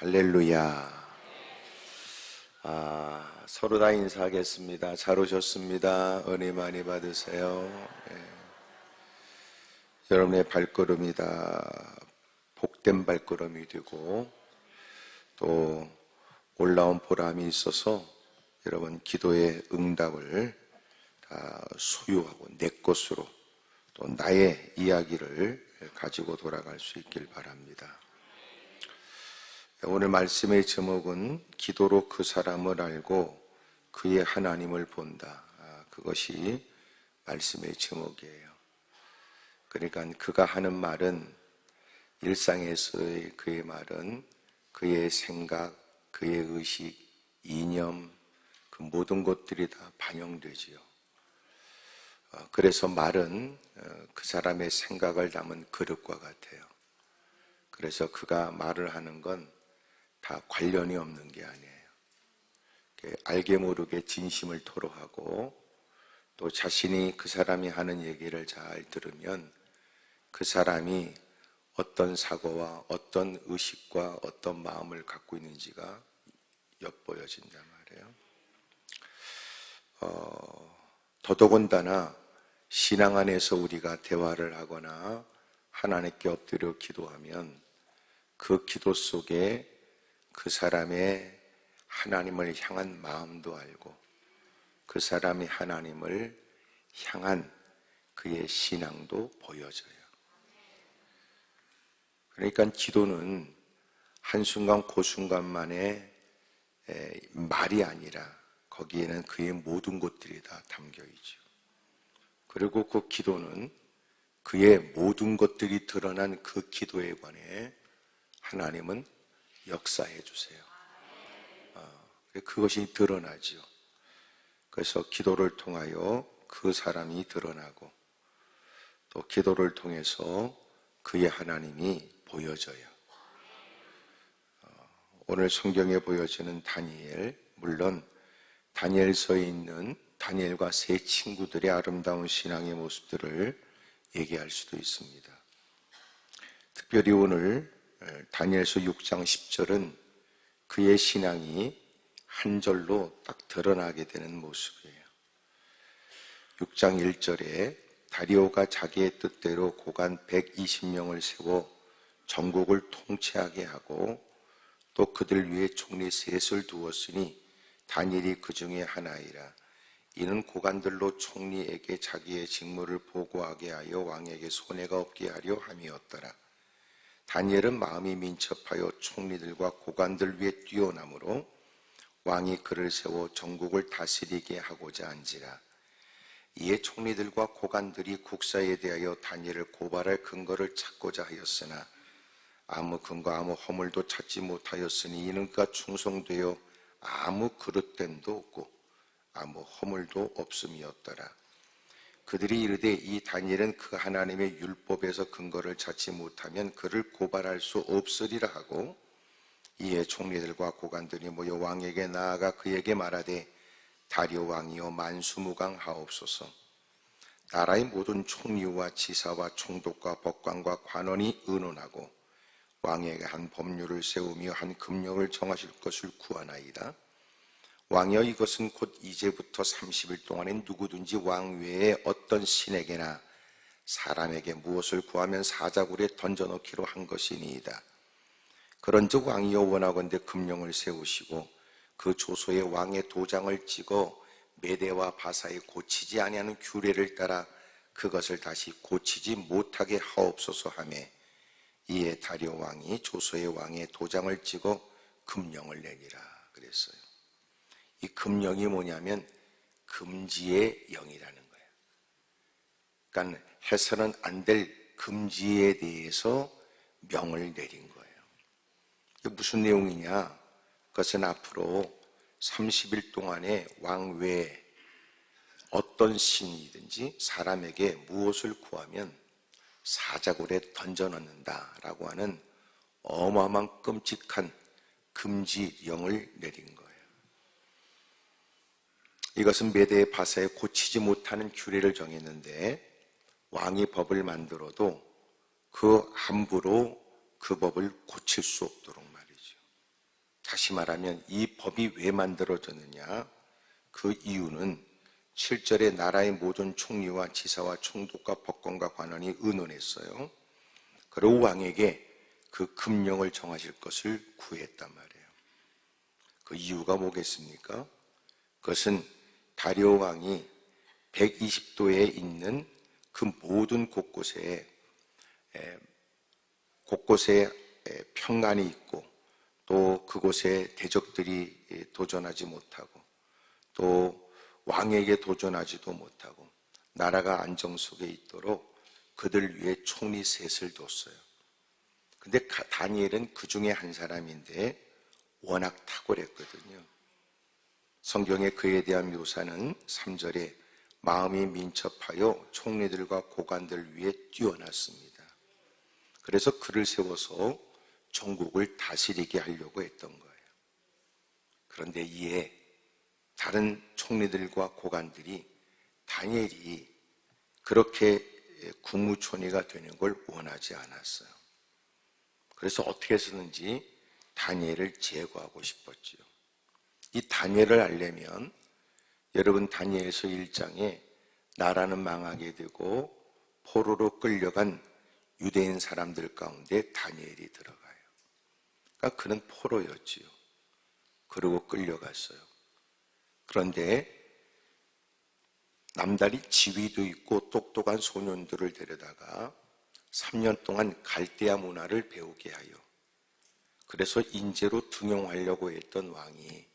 할렐루야. 서로 다 인사하겠습니다. 잘 오셨습니다. 은혜 많이 받으세요. 여러분의 발걸음이 다 복된 발걸음이 되고 또 올라온 보람이 있어서 여러분 기도의 응답을 다 소유하고 내 것으로 또 나의 이야기를 가지고 돌아갈 수 있길 바랍니다. 오늘 말씀의 제목은 기도로 그 사람을 알고 그의 하나님을 본다. 그것이 말씀의 제목이에요. 그러니까 그가 하는 말은 일상에서의 그의 말은 그의 생각, 그의 의식, 이념, 그 모든 것들이 다 반영되지요. 그래서 말은 그 사람의 생각을 담은 그릇과 같아요. 그래서 그가 말을 하는 건 다 관련이 없는 게 아니에요. 알게 모르게 진심을 토로하고 또 자신이 그 사람이 하는 얘기를 잘 들으면 그 사람이 어떤 사고와 어떤 의식과 어떤 마음을 갖고 있는지가 엿보여진단 말이에요. 더더군다나 신앙 안에서 우리가 대화를 하거나 하나님께 엎드려 기도하면 그 기도 속에 그 사람의 하나님을 향한 마음도 알고 그 사람이 하나님을 향한 그의 신앙도 보여져요. 그러니까 기도는 한순간 그 순간만의 말이 아니라 거기에는 그의 모든 것들이 다 담겨 있죠. 그리고 그 기도는 그의 모든 것들이 드러난 그 기도에 관해 하나님은 역사해 주세요. 그것이 드러나죠. 그래서 기도를 통하여 그 사람이 드러나고 또 기도를 통해서 그의 하나님이 보여져요. 오늘 성경에 보여지는 다니엘, 물론 다니엘서에 있는 다니엘과 세 친구들의 아름다운 신앙의 모습들을 얘기할 수도 있습니다. 특별히 오늘 다니엘서 6장 10절은 그의 신앙이 한 절로 딱 드러나게 되는 모습이에요. 6장 1절에 다리오가 자기의 뜻대로 고관 120명을 세워 전국을 통치하게 하고 또 그들 위에 총리 셋을 두었으니 다니엘이 그 중에 하나이라. 이는 고관들로 총리에게 자기의 직무를 보고하게 하여 왕에게 손해가 없게 하려 함이었더라. 다니엘은 마음이 민첩하여 총리들과 고관들 위에 뛰어나므로 왕이 그를 세워 전국을 다스리게 하고자 한지라. 이에 총리들과 고관들이 국사에 대하여 다니엘을 고발할 근거를 찾고자 하였으나 아무 근거 아무 허물도 찾지 못하였으니 이는 그가 충성되어 아무 그릇됨도 없고 아무 허물도 없음이었더라. 그들이 이르되 이 다니엘은 그 하나님의 율법에서 근거를 찾지 못하면 그를 고발할 수 없으리라 하고 이에 총리들과 고관들이 모여 왕에게 나아가 그에게 말하되 다리오 왕이여 만수무강하옵소서. 나라의 모든 총리와 지사와 총독과 법관과 관원이 의논하고 왕에게 한 법률을 세우며 한 금령을 정하실 것을 구하나이다. 왕이여 이것은 곧 이제부터 30일 동안에 누구든지 왕 외에 어떤 신에게나 사람에게 무엇을 구하면 사자굴에 던져넣기로 한 것이니이다. 그런즉 왕이여 원하건대 금령을 세우시고 그 조서에 왕의 도장을 찍어 메대와 바사에 고치지 아니하는 규례를 따라 그것을 다시 고치지 못하게 하옵소서 하매 이에 다리오 왕이 조서에 왕의 도장을 찍어 금령을 내니라 그랬어요. 이 금령이 뭐냐면 금지의 영이라는 거예요. 그러니까 해서는 안 될 금지에 대해서 명을 내린 거예요. 이게 무슨 내용이냐? 그것은 앞으로 30일 동안에 왕 외에 어떤 신이든지 사람에게 무엇을 구하면 사자굴에 던져넣는다라고 하는 어마어마한 끔찍한 금지령을 내린 거예요. 이것은 메대의 바사에 고치지 못하는 규례를 정했는데 왕이 법을 만들어도 그 함부로 그 법을 고칠 수 없도록 말이죠. 다시 말하면 이 법이 왜 만들어졌느냐? 그 이유는 7절에 나라의 모든 총리와 지사와 총독과 법관과 관원이 의논했어요. 그리고 왕에게 그 금령을 정하실 것을 구했단 말이에요. 그 이유가 뭐겠습니까? 그것은 다리오 왕이 120도에 있는 그 모든 곳곳에 평안이 있고, 또 그곳에 대적들이 도전하지 못하고, 또 왕에게 도전하지도 못하고 나라가 안정 속에 있도록 그들 위해 총리 셋을 뒀어요. 근데 다니엘은 그 중에 한 사람인데 워낙 탁월했거든요. 성경에 그에 대한 묘사는 3절에 마음이 민첩하여 총리들과 고관들 위에 뛰어났습니다. 그래서 그를 세워서 전국을 다스리게 하려고 했던 거예요. 그런데 이에 다른 총리들과 고관들이 다니엘이 그렇게 국무총리가 되는 걸 원하지 않았어요. 그래서 어떻게 해서든지 다니엘을 제거하고 싶었지요. 이 다니엘을 알려면 여러분 다니엘서 1장에 나라는 망하게 되고 포로로 끌려간 유대인 사람들 가운데 다니엘이 들어가요. 그러니까 그는 포로였지요. 그리고 끌려갔어요. 그런데 남다리 지위도 있고 똑똑한 소년들을 데려다가 3년 동안 갈대아 문화를 배우게 하여, 그래서 인재로 등용하려고 했던 왕이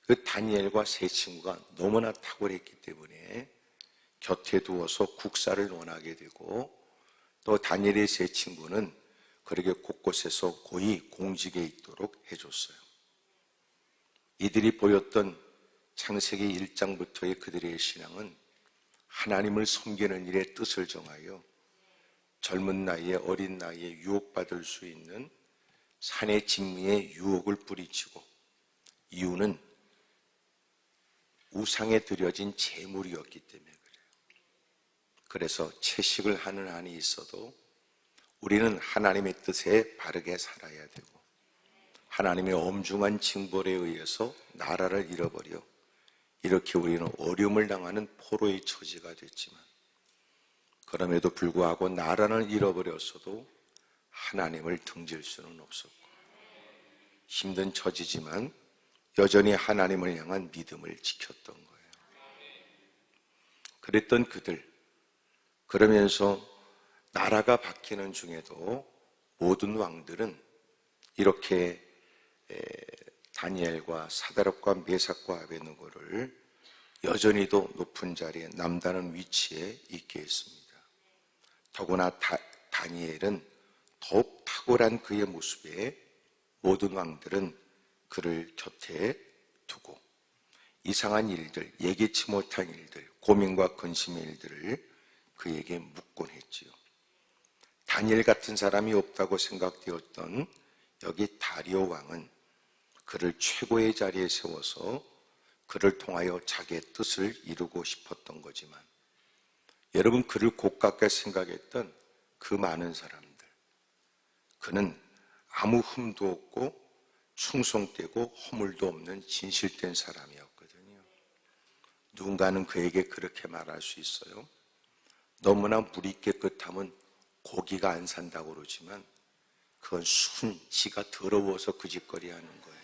그 다니엘과 세 친구가 너무나 탁월했기 때문에 곁에 두어서 국사를 논하게 되고, 또 다니엘의 세 친구는 그렇게 곳곳에서 고이 공직에 있도록 해줬어요. 이들이 보였던 창세기 1장부터의 그들의 신앙은 하나님을 섬기는 일에 뜻을 정하여 젊은 나이에 어린 나이에 유혹받을 수 있는 산의 진미에 유혹을 뿌리치고, 이유는 우상에 드려진 제물이었기 때문에 그래요. 그래서 채식을 하는 한이 있어도 우리는 하나님의 뜻에 바르게 살아야 되고, 하나님의 엄중한 징벌에 의해서 나라를 잃어버려 이렇게 우리는 어려움을 당하는 포로의 처지가 됐지만, 그럼에도 불구하고 나라를 잃어버렸어도 하나님을 등질 수는 없었고, 힘든 처지지만 여전히 하나님을 향한 믿음을 지켰던 거예요. 그랬던 그들, 그러면서 나라가 바뀌는 중에도 모든 왕들은 이렇게 다니엘과 사다락과 메삭과 아베느고를 여전히도 높은 자리에 남다른 위치에 있게 했습니다. 더구나 다니엘은 더욱 탁월한 그의 모습에 모든 왕들은 그를 곁에 두고 이상한 일들, 예기치 못한 일들, 고민과 근심의 일들을 그에게 묻곤 했지요. 다니엘 같은 사람이 없다고 생각되었던 여기 다리오 왕은 그를 최고의 자리에 세워서 그를 통하여 자기의 뜻을 이루고 싶었던 거지만, 여러분 그를 고깝게 생각했던 그 많은 사람들, 그는 아무 흠도 없고 충성되고 허물도 없는 진실된 사람이었거든요. 누군가는 그에게 그렇게 말할 수 있어요. 너무나 물이 깨끗하면 고기가 안 산다고 그러지만 그건 지가 더러워서 그 짓거리 하는 거예요.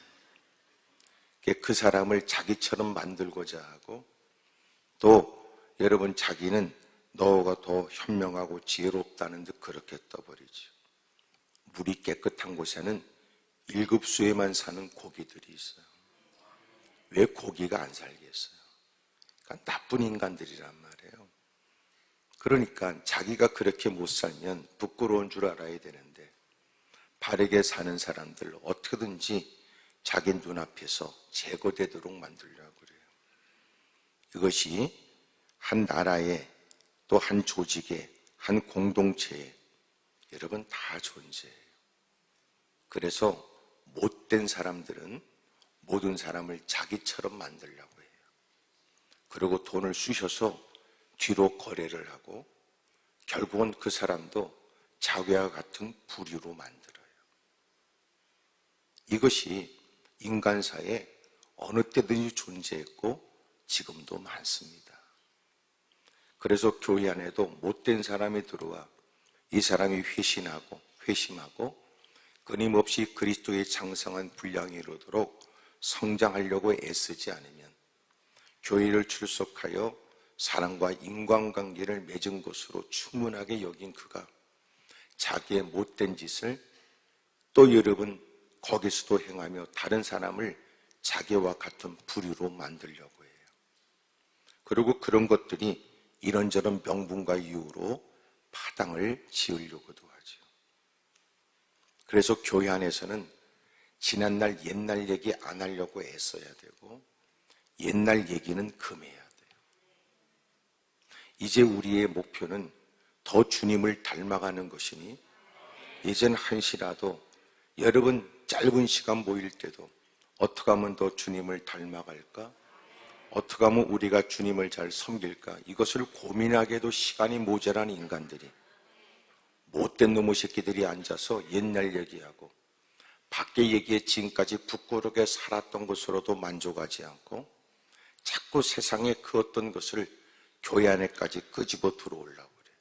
그 사람을 자기처럼 만들고자 하고, 또 여러분 자기는 너가 더 현명하고 지혜롭다는 듯 그렇게 떠버리죠. 물이 깨끗한 곳에는 1급수에만 사는 고기들이 있어요. 왜 고기가 안 살겠어요? 그러니까 나쁜 인간들이란 말이에요. 그러니까 자기가 그렇게 못 살면 부끄러운 줄 알아야 되는데, 바르게 사는 사람들 어떻게든지 자기 눈앞에서 제거되도록 만들려고 그래요. 이것이 한 나라에, 또 한 조직에, 한 공동체에 여러분 다 존재해요. 그래서 못된 사람들은 모든 사람을 자기처럼 만들려고 해요. 그리고 돈을 쑤셔서 뒤로 거래를 하고 결국은 그 사람도 자기와 같은 부류로 만들어요. 이것이 인간사에 어느 때든지 존재했고 지금도 많습니다. 그래서 교회 안에도 못된 사람이 들어와 이 사람이 회심하고 끊임없이 그리스도의 장성한 분량에 이르도록 성장하려고 애쓰지 않으면 교회를 출석하여 사랑과 인간관계를 맺은 것으로 충분하게 여긴 그가 자기의 못된 짓을 또 여러분 거기서도 행하며 다른 사람을 자기와 같은 부류로 만들려고 해요. 그리고 그런 것들이 이런저런 명분과 이유로 파당을 지으려고도 하죠. 그래서 교회 안에서는 지난날 옛날 얘기 안 하려고 애써야 되고 옛날 얘기는 금해야 돼요. 이제 우리의 목표는 더 주님을 닮아가는 것이니 이젠 한시라도 여러분 짧은 시간 모일 때도 어떻게 하면 더 주님을 닮아갈까? 어떻게 하면 우리가 주님을 잘 섬길까? 이것을 고민하게도 시간이 모자란 인간들이 못된 놈의 새끼들이 앉아서 옛날 얘기하고 밖에 얘기에 지금까지 부끄럽게 살았던 것으로도 만족하지 않고 자꾸 세상의 그 어떤 것을 교회 안에까지 끄집어 들어오려고 그래요.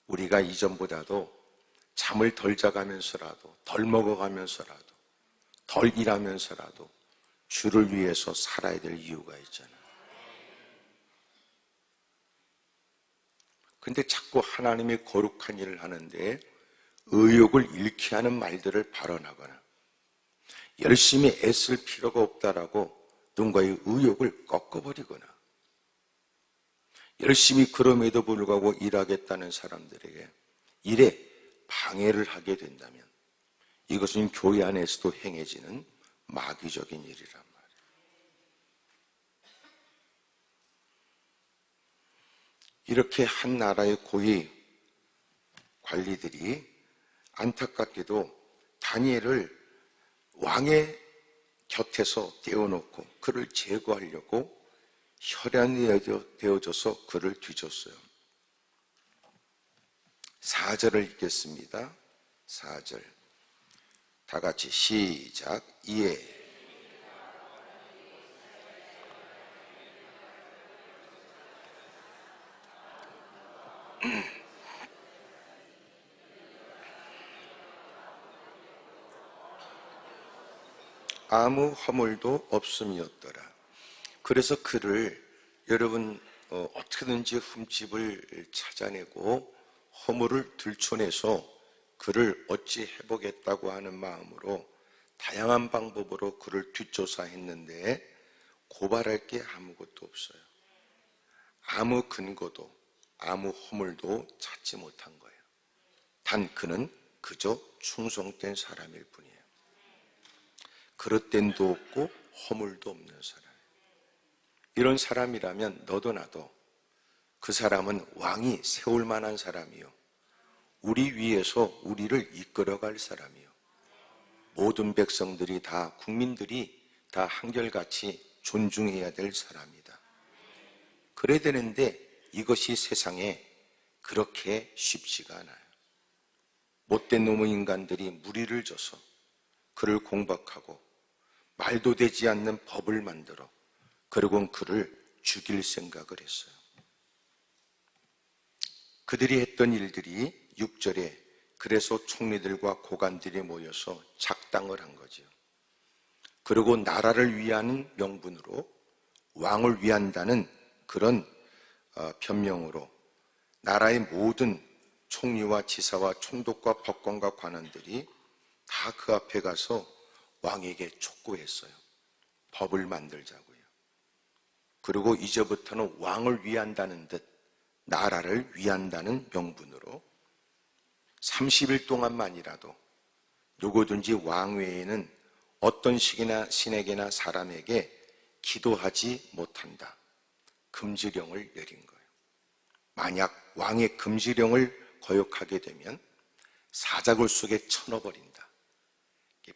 우리가 이전보다도 잠을 덜 자가면서라도 덜 먹어가면서라도 덜 일하면서라도 주를 위해서 살아야 될 이유가 있잖아요. 근데 자꾸 하나님의 거룩한 일을 하는데 의욕을 잃게 하는 말들을 발언하거나 열심히 애쓸 필요가 없다라고 누군가의 의욕을 꺾어버리거나 열심히 그럼에도 불구하고 일하겠다는 사람들에게 일에 방해를 하게 된다면 이것은 교회 안에서도 행해지는 마귀적인 일이란 말이에요. 이렇게 한 나라의 고위 관리들이 안타깝게도 다니엘을 왕의 곁에서 떼어놓고 그를 제거하려고 혈안이 되어져서 그를 뒤졌어요. 4절을 읽겠습니다. 4절 다 같이 시작. 이에 아무 허물도 없음이었더라. 그래서 그를 여러분 어떻게든지 흠집을 찾아내고 허물을 들춰내서 그를 어찌 해보겠다고 하는 마음으로 다양한 방법으로 그를 뒷조사했는데 고발할 게 아무것도 없어요. 아무 근거도 아무 허물도 찾지 못한 거예요. 단 그는 그저 충성된 사람일 뿐이에요. 그릇됨도 없고 허물도 없는 사람. 이런 사람이라면 너도 나도 그 사람은 왕이 세울 만한 사람이요, 우리 위에서 우리를 이끌어갈 사람이요, 모든 백성들이 다 국민들이 다 한결같이 존중해야 될 사람이다. 그래야 되는데 이것이 세상에 그렇게 쉽지가 않아요. 못된 놈의 인간들이 무리를 져서 그를 공박하고 말도 되지 않는 법을 만들어 그리고는 그를 죽일 생각을 했어요. 그들이 했던 일들이 6절에 그래서 총리들과 고관들이 모여서 작당을 한 거죠. 그리고 나라를 위하는 명분으로 왕을 위한다는 그런 변명으로 나라의 모든 총리와 지사와 총독과 법관과 관원들이 다 그 앞에 가서 왕에게 촉구했어요. 법을 만들자고요. 그리고 이제부터는 왕을 위한다는 듯 나라를 위한다는 명분으로 30일 동안만이라도 누구든지 왕 외에는 어떤 신에게나 사람에게 기도하지 못한다. 금지령을 내린 거예요. 만약 왕의 금지령을 거역하게 되면 사자굴 속에 쳐넣어버린다.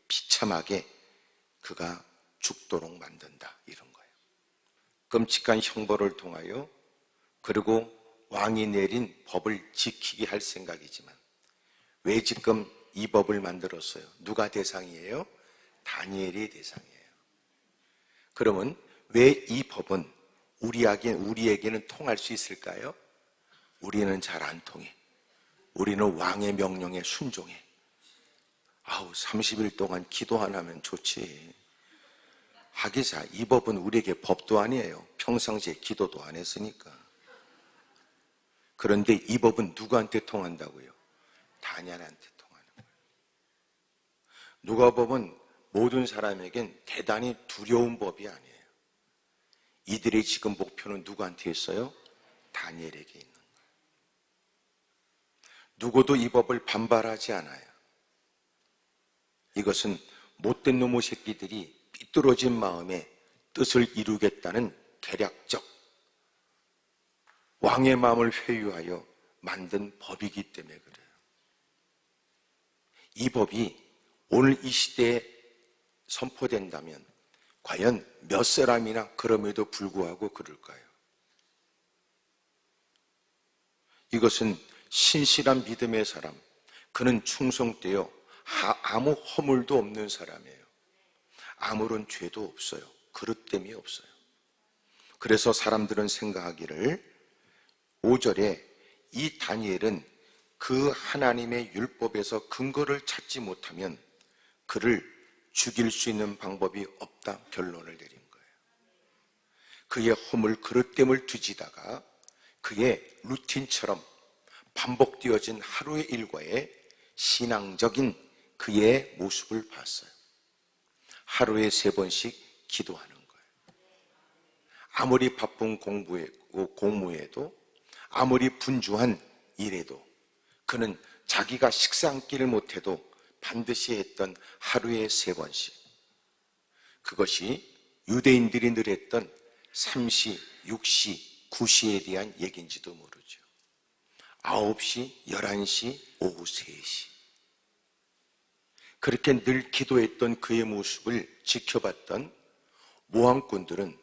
비참하게 그가 죽도록 만든다. 이런 거예요. 끔찍한 형벌을 통하여 그리고 왕이 내린 법을 지키게 할 생각이지만 왜 지금 이 법을 만들었어요. 누가 대상이에요? 다니엘이 대상이에요. 그러면 왜 이 법은 우리에게는 통할 수 있을까요? 우리는 잘 안 통해. 우리는 왕의 명령에 순종해. 30일 동안 기도 안 하면 좋지. 하기사 이 법은 우리에게 법도 아니에요. 평상시에 기도도 안 했으니까. 그런데 이 법은 누구한테 통한다고요? 다니엘한테 통하는 거예요. 누가복음은 모든 사람에겐 대단히 두려운 법이 아니에요. 이들의 지금 목표는 누구한테 있어요? 다니엘에게 있는 거예요. 누구도 이 법을 반발하지 않아요. 이것은 못된 놈의 새끼들이 삐뚤어진 마음에 뜻을 이루겠다는 계략적 왕의 마음을 회유하여 만든 법이기 때문에 그래요. 이 법이 오늘 이 시대에 선포된다면 과연 몇 사람이나 그럼에도 불구하고 그럴까요? 이것은 신실한 믿음의 사람, 그는 충성되어 아무 허물도 없는 사람이에요. 아무런 죄도 없어요. 그릇됨이 없어요. 그래서 사람들은 생각하기를 5절에 이 다니엘은 그 하나님의 율법에서 근거를 찾지 못하면 그를 죽일 수 있는 방법이 없다 결론을 내린 거예요. 그의 허물 그릇됨을 뒤지다가 그의 루틴처럼 반복되어진 하루의 일과에 신앙적인 그의 모습을 봤어요. 하루에 3번씩 기도하는 거예요. 아무리 바쁜 공무에도 아무리 분주한 일에도 그는 자기가 식사 한 끼를 못해도 반드시 했던 하루에 3번씩. 그것이 유대인들이 늘 했던 3시, 6시, 9시에 대한 얘기인지도 모르죠. 9시, 11시, 오후 3시. 그렇게 늘 기도했던 그의 모습을 지켜봤던 모함꾼들은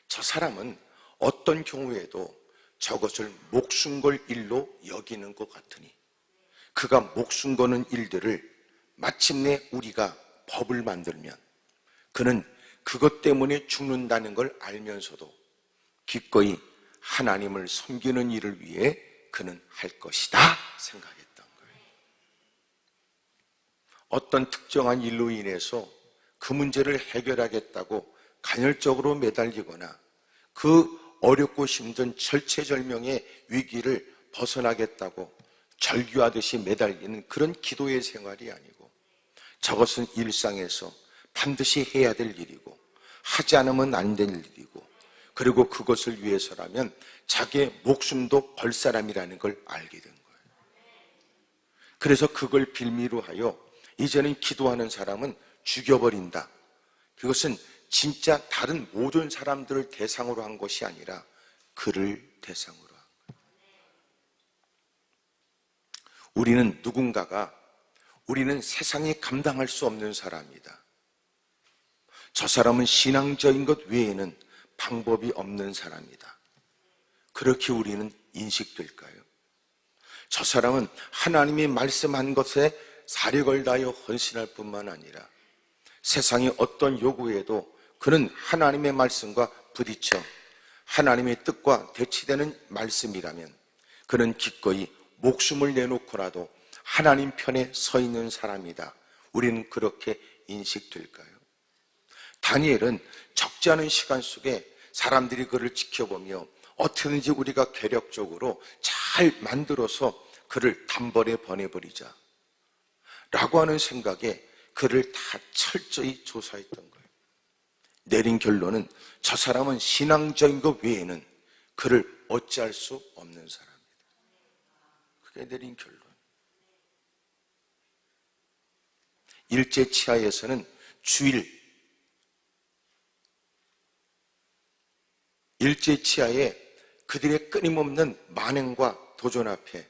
저 사람은 어떤 경우에도 저것을 목숨 걸 일로 여기는 것 같으니 그가 목숨 거는 일들을 마침내 우리가 법을 만들면 그는 그것 때문에 죽는다는 걸 알면서도 기꺼이 하나님을 섬기는 일을 위해 그는 할 것이다 생각했던 거예요. 어떤 특정한 일로 인해서 그 문제를 해결하겠다고 간헐적으로 매달리거나 그 어렵고 힘든 절체절명의 위기를 벗어나겠다고 절규하듯이 매달리는 그런 기도의 생활이 아니고 저것은 일상에서 반드시 해야 될 일이고 하지 않으면 안 될 일이고 그리고 그것을 위해서라면 자기의 목숨도 걸 사람이라는 걸 알게 된 거예요. 그래서 그걸 빌미로 하여 이제는 기도하는 사람은 죽여버린다. 그것은 진짜 다른 모든 사람들을 대상으로 한 것이 아니라 그를 대상으로 한 거예요. 우리는 세상이 감당할 수 없는 사람이다. 저 사람은 신앙적인 것 외에는 방법이 없는 사람이다. 그렇게 우리는 인식될까요? 저 사람은 하나님이 말씀한 것에 사력을 다하여 헌신할 뿐만 아니라 세상의 어떤 요구에도 그는 하나님의 말씀과 부딪혀 하나님의 뜻과 대치되는 말씀이라면 그는 기꺼이 목숨을 내놓고라도 하나님 편에 서 있는 사람이다. 우리는 그렇게 인식될까요? 다니엘은 적지 않은 시간 속에 사람들이 그를 지켜보며 어떻게든지 우리가 계략적으로 잘 만들어서 그를 단번에 보내버리자 라고 하는 생각에 그를 다 철저히 조사했던 거예요. 내린 결론은 저 사람은 신앙적인 것 외에는 그를 어찌할 수 없는 사람이다. 그게 내린 결론. 일제치하에서는 일제치하에 그들의 끊임없는 만행과 도전 앞에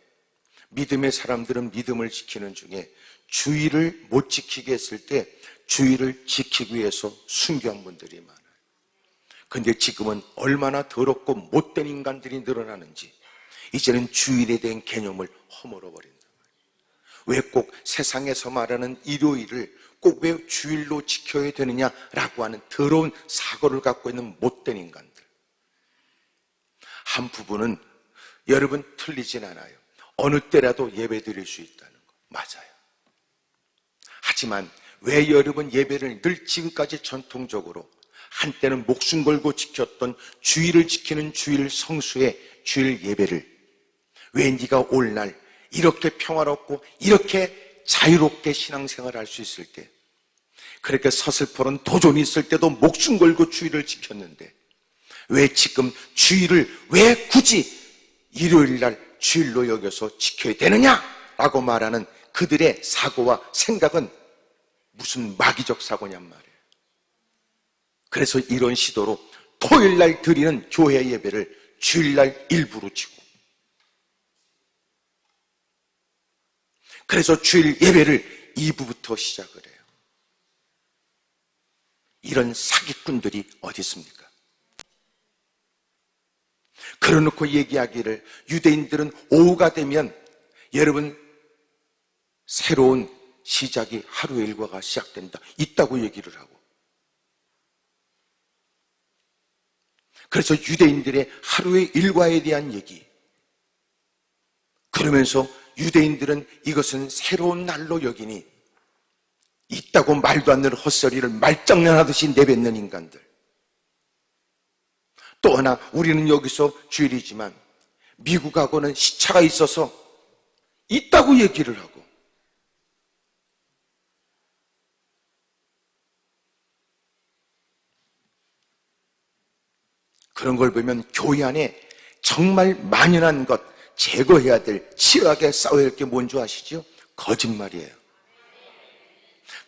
믿음의 사람들은 믿음을 지키는 중에 주의를 못 지키게 했을 때 주의를 지키기 위해서 순교한 분들이 많아요. 그런데 지금은 얼마나 더럽고 못된 인간들이 늘어나는지 이제는 주일에 대한 개념을 허물어버린다. 왜 꼭 세상에서 말하는 일요일을 꼭 왜 주일로 지켜야 되느냐라고 하는 더러운 사고를 갖고 있는 못된 인간들. 한 부분은 여러분 틀리진 않아요. 어느 때라도 예배 드릴 수 있다는 거 맞아요. 하지만 왜 여러분 예배를 늘 지금까지 전통적으로 한때는 목숨 걸고 지켰던 주일을 지키는 주일 성수의 주일 예배를 왜 네가 오늘날 이렇게 평화롭고 이렇게 자유롭게 신앙생활을 할 수 있을 때, 그렇게 서슬퍼런 도전이 있을 때도 목숨 걸고 주일을 지켰는데 왜 지금 주일을 왜 굳이 일요일날 주일로 여겨서 지켜야 되느냐라고 말하는 그들의 사고와 생각은 무슨 마귀적 사고냔 말이에요. 그래서 이런 시도로 토요일날 드리는 교회 예배를 주일날 일부로 치고, 그래서 주일 예배를 2부부터 시작을 해요. 이런 사기꾼들이 어디 있습니까? 그러놓고 얘기하기를 유대인들은 오후가 되면 여러분 새로운 시작이 하루의 일과가 시작된다, 있다고 얘기를 하고, 그래서 유대인들의 하루의 일과에 대한 얘기, 그러면서 유대인들은 이것은 새로운 날로 여기니 있다고 말도 안 되는 헛소리를 말장난하듯이 내뱉는 인간들. 또 하나, 우리는 여기서 주일이지만 미국하고는 시차가 있어서 있다고 얘기를 하고, 그런 걸 보면 교회 안에 정말 만연한 것, 제거해야 될, 치열하게 싸워야 할 게 뭔지 아시죠? 거짓말이에요.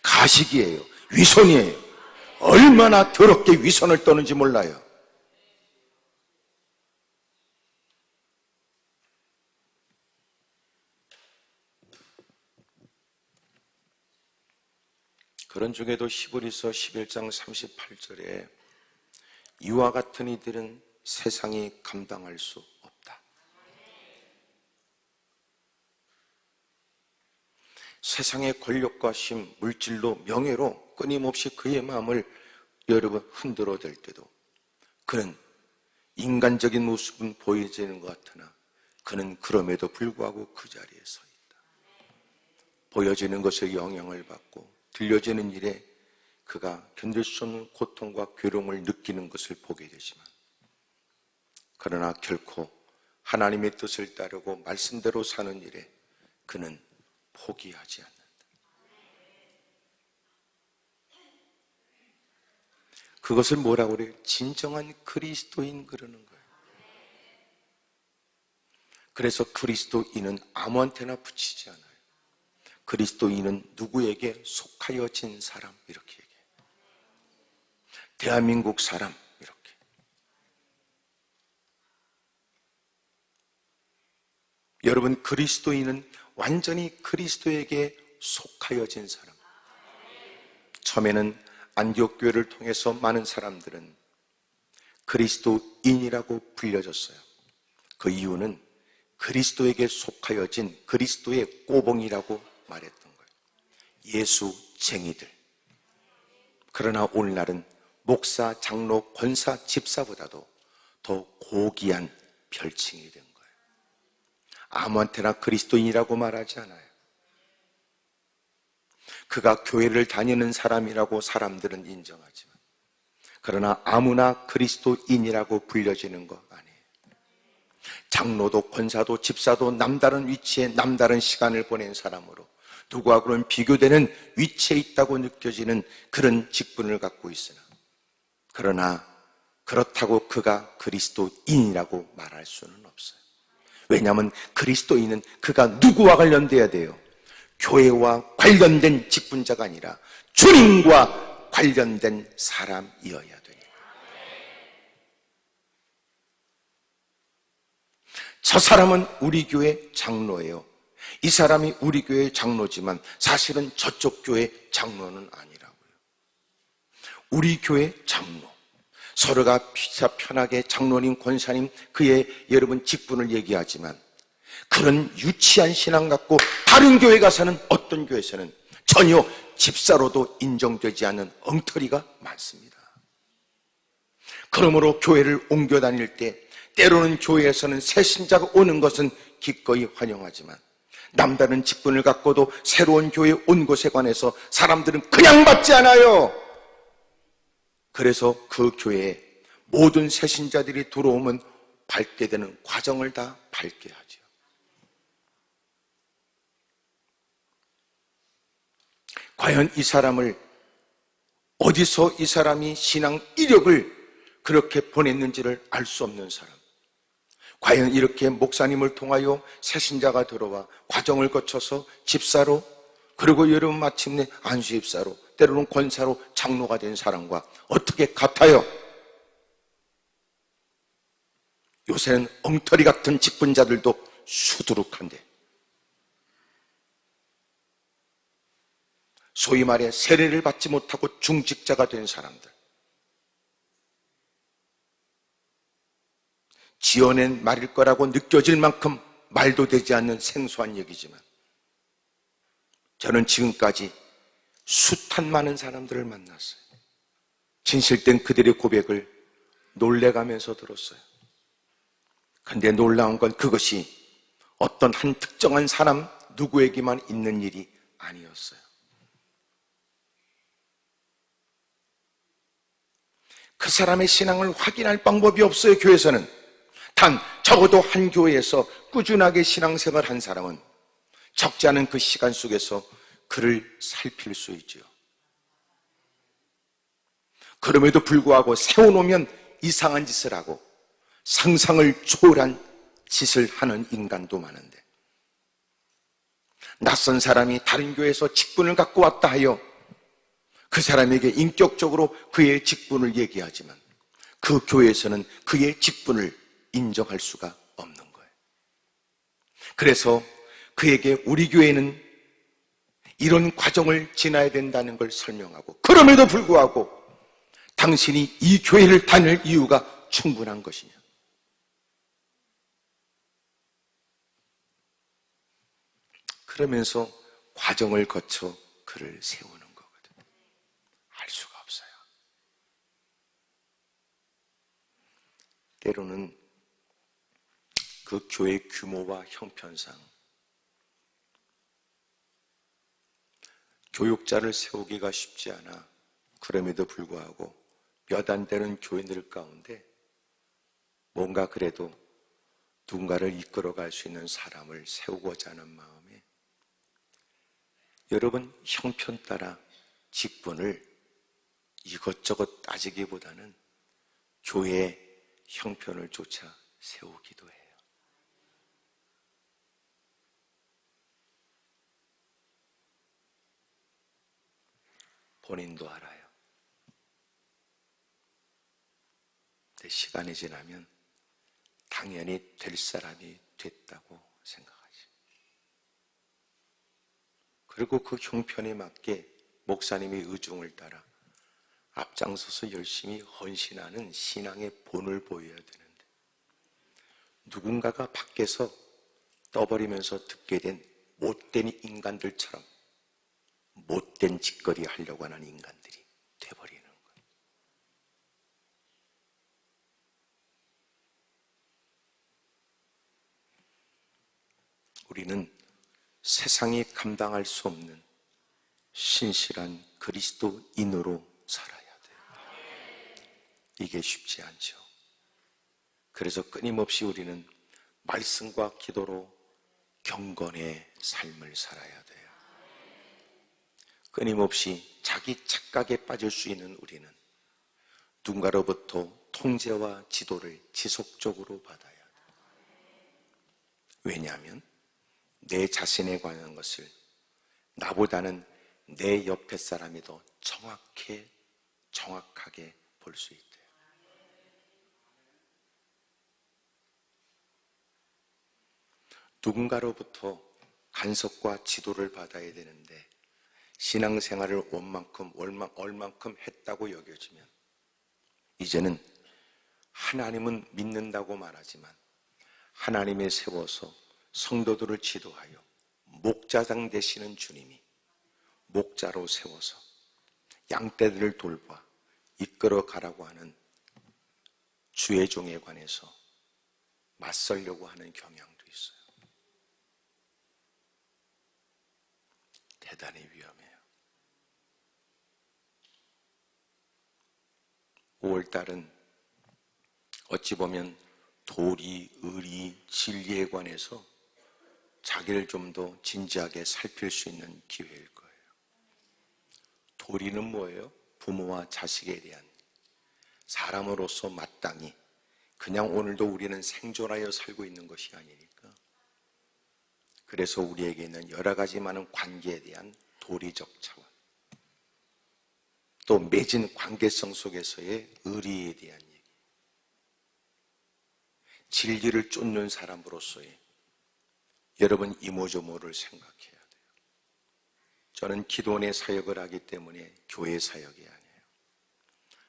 가식이에요. 위선이에요. 얼마나 더럽게 위선을 떠는지 몰라요. 그런 중에도 히브리서 11장 38절에 이와 같은 이들은 세상이 감당할 수 없다. 세상의 권력과 힘, 물질로, 명예로 끊임없이 그의 마음을 여러분 흔들어댈 때도 그는 인간적인 모습은 보이지는 것 같으나 그는 그럼에도 불구하고 그 자리에 서 있다. 보여지는 것에 영향을 받고 들려지는 일에 그가 견딜 수 없는 고통과 괴로움을 느끼는 것을 보게 되지만, 그러나 결코 하나님의 뜻을 따르고 말씀대로 사는 일에 그는 포기하지 않는다. 그것을 뭐라고 그래요? 진정한 그리스도인 그러는 거예요. 그래서 그리스도인은 아무한테나 붙이지 않아요. 그리스도인은 누구에게 속하여진 사람, 이렇게 얘기해요. 대한민국 사람, 이렇게. 여러분, 그리스도인은 완전히 그리스도에게 속하여진 사람. 처음에는 안디옥 교회를 통해서 많은 사람들은 그리스도인이라고 불려졌어요. 그 이유는 그리스도에게 속하여진 그리스도의 꼬봉이라고 말했던 거예요. 예수쟁이들. 그러나 오늘날은 목사, 장로, 권사, 집사보다도 더 고귀한 별칭이 된 거예요. 아무한테나 그리스도인이라고 말하지 않아요. 그가 교회를 다니는 사람이라고 사람들은 인정하지만, 그러나 아무나 그리스도인이라고 불려지는 거 아니에요. 장로도 권사도 집사도 남다른 위치에 남다른 시간을 보낸 사람으로 누구하고는 비교되는 위치에 있다고 느껴지는 그런 직분을 갖고 있으나, 그러나 그렇다고 그가 그리스도인이라고 말할 수는 없어요. 왜냐하면 그리스도인은 그가 누구와 관련돼야 돼요? 교회와 관련된 직분자가 아니라 주님과 관련된 사람이어야 되니까. 저 사람은 우리 교회 장로예요. 이 사람이 우리 교회 장로지만 사실은 저쪽 교회 장로는 아니라고요. 우리 교회 장로, 서로가 편하게 장로님, 권사님, 그의 여러분 직분을 얘기하지만 그런 유치한 신앙 갖고 다른 교회 가서는, 어떤 교회에서는 전혀 집사로도 인정되지 않는 엉터리가 많습니다. 그러므로 교회를 옮겨 다닐 때 때로는 교회에서는 새 신자가 오는 것은 기꺼이 환영하지만 남다른 직분을 갖고도 새로운 교회에 온 것에 관해서 사람들은 그냥 받지 않아요. 그래서 그 교회에 모든 새 신자들이 들어오면 밟게 되는 과정을 다 밟게 하죠. 과연 이 사람을, 어디서 이 사람이 신앙 이력을 그렇게 보냈는지를 알 수 없는 사람, 과연 이렇게 목사님을 통하여 새신자가 들어와 과정을 거쳐서 집사로, 그리고 여러분 마침내 안수집사로, 때로는 권사로, 장로가 된 사람과 어떻게 같아요? 요새는 엉터리 같은 직분자들도 수두룩한데, 소위 말해 세례를 받지 못하고 중직자가 된 사람들, 지어낸 말일 거라고 느껴질 만큼 말도 되지 않는 생소한 얘기지만, 저는 지금까지 숱한 많은 사람들을 만났어요. 진실된 그들의 고백을 놀래가면서 들었어요. 근데 놀라운 건 그것이 어떤 한 특정한 사람 누구에게만 있는 일이 아니었어요. 그 사람의 신앙을 확인할 방법이 없어요. 교회에서는 단 적어도 한 교회에서 꾸준하게 신앙생활 한 사람은 적지 않은 그 시간 속에서 그를 살필 수 있죠. 그럼에도 불구하고 세워놓으면 이상한 짓을 하고 상상을 초월한 짓을 하는 인간도 많은데, 낯선 사람이 다른 교회에서 직분을 갖고 왔다 하여 그 사람에게 인격적으로 그의 직분을 얘기하지만 그 교회에서는 그의 직분을 인정할 수가 없는 거예요. 그래서 그에게 우리 교회는 이런 과정을 지나야 된다는 걸 설명하고, 그럼에도 불구하고 당신이 이 교회를 다닐 이유가 충분한 것이냐, 그러면서 과정을 거쳐 그를 세우는 거거든요. 알 수가 없어요. 때로는 그 교회 규모와 형편상 교육자를 세우기가 쉽지 않아 그럼에도 불구하고 몇 안 되는 교인들 가운데 뭔가 그래도 누군가를 이끌어갈 수 있는 사람을 세우고자 하는 마음에 여러분 형편 따라 직분을 이것저것 따지기보다는 교회의 형편을 조차 세우기도 해요. 본인도 알아요. 근데 시간이 지나면 당연히 될 사람이 됐다고 생각하지. 그리고 그 형편에 맞게 목사님의 의중을 따라 앞장서서 열심히 헌신하는 신앙의 본을 보여야 되는데, 누군가가 밖에서 떠버리면서 듣게 된 못된 인간들처럼 못된 짓거리 하려고 하는 인간들이 돼버리는 거예요. 우리는 세상이 감당할 수 없는 신실한 그리스도인으로 살아야 돼요. 이게 쉽지 않죠. 그래서 끊임없이 우리는 말씀과 기도로 경건의 삶을 살아야 돼요. 끊임없이 자기 착각에 빠질 수 있는 우리는 누군가로부터 통제와 지도를 지속적으로 받아야 돼요. 왜냐하면 내 자신에 관한 것을 나보다는 내 옆에 사람이 더 정확하게 볼 수 있대요. 누군가로부터 간섭과 지도를 받아야 되는데 신앙생활을 얼만큼 했다고 여겨지면 이제는 하나님은 믿는다고 말하지만 하나님에 세워서 성도들을 지도하여 목자장 되시는 주님이 목자로 세워서 양떼들을 돌봐 이끌어 가라고 하는 주의 종에 관해서 맞설려고 하는 경향도 있어요. 대단히 위험해요. 5월달은 어찌 보면 도리, 의리, 진리에 관해서 자기를 좀 더 진지하게 살필 수 있는 기회일 거예요. 도리는 뭐예요? 부모와 자식에 대한 사람으로서 마땅히 그냥 오늘도 우리는 생존하여 살고 있는 것이 아니니까. 그래서 우리에게 있는 여러 가지 많은 관계에 대한 도리적 차원, 또 맺은 관계성 속에서의 의리에 대한 얘기, 진리를 쫓는 사람으로서의 여러분 이모저모를 생각해야 돼요. 저는 기도원의 사역을 하기 때문에 교회 사역이 아니에요.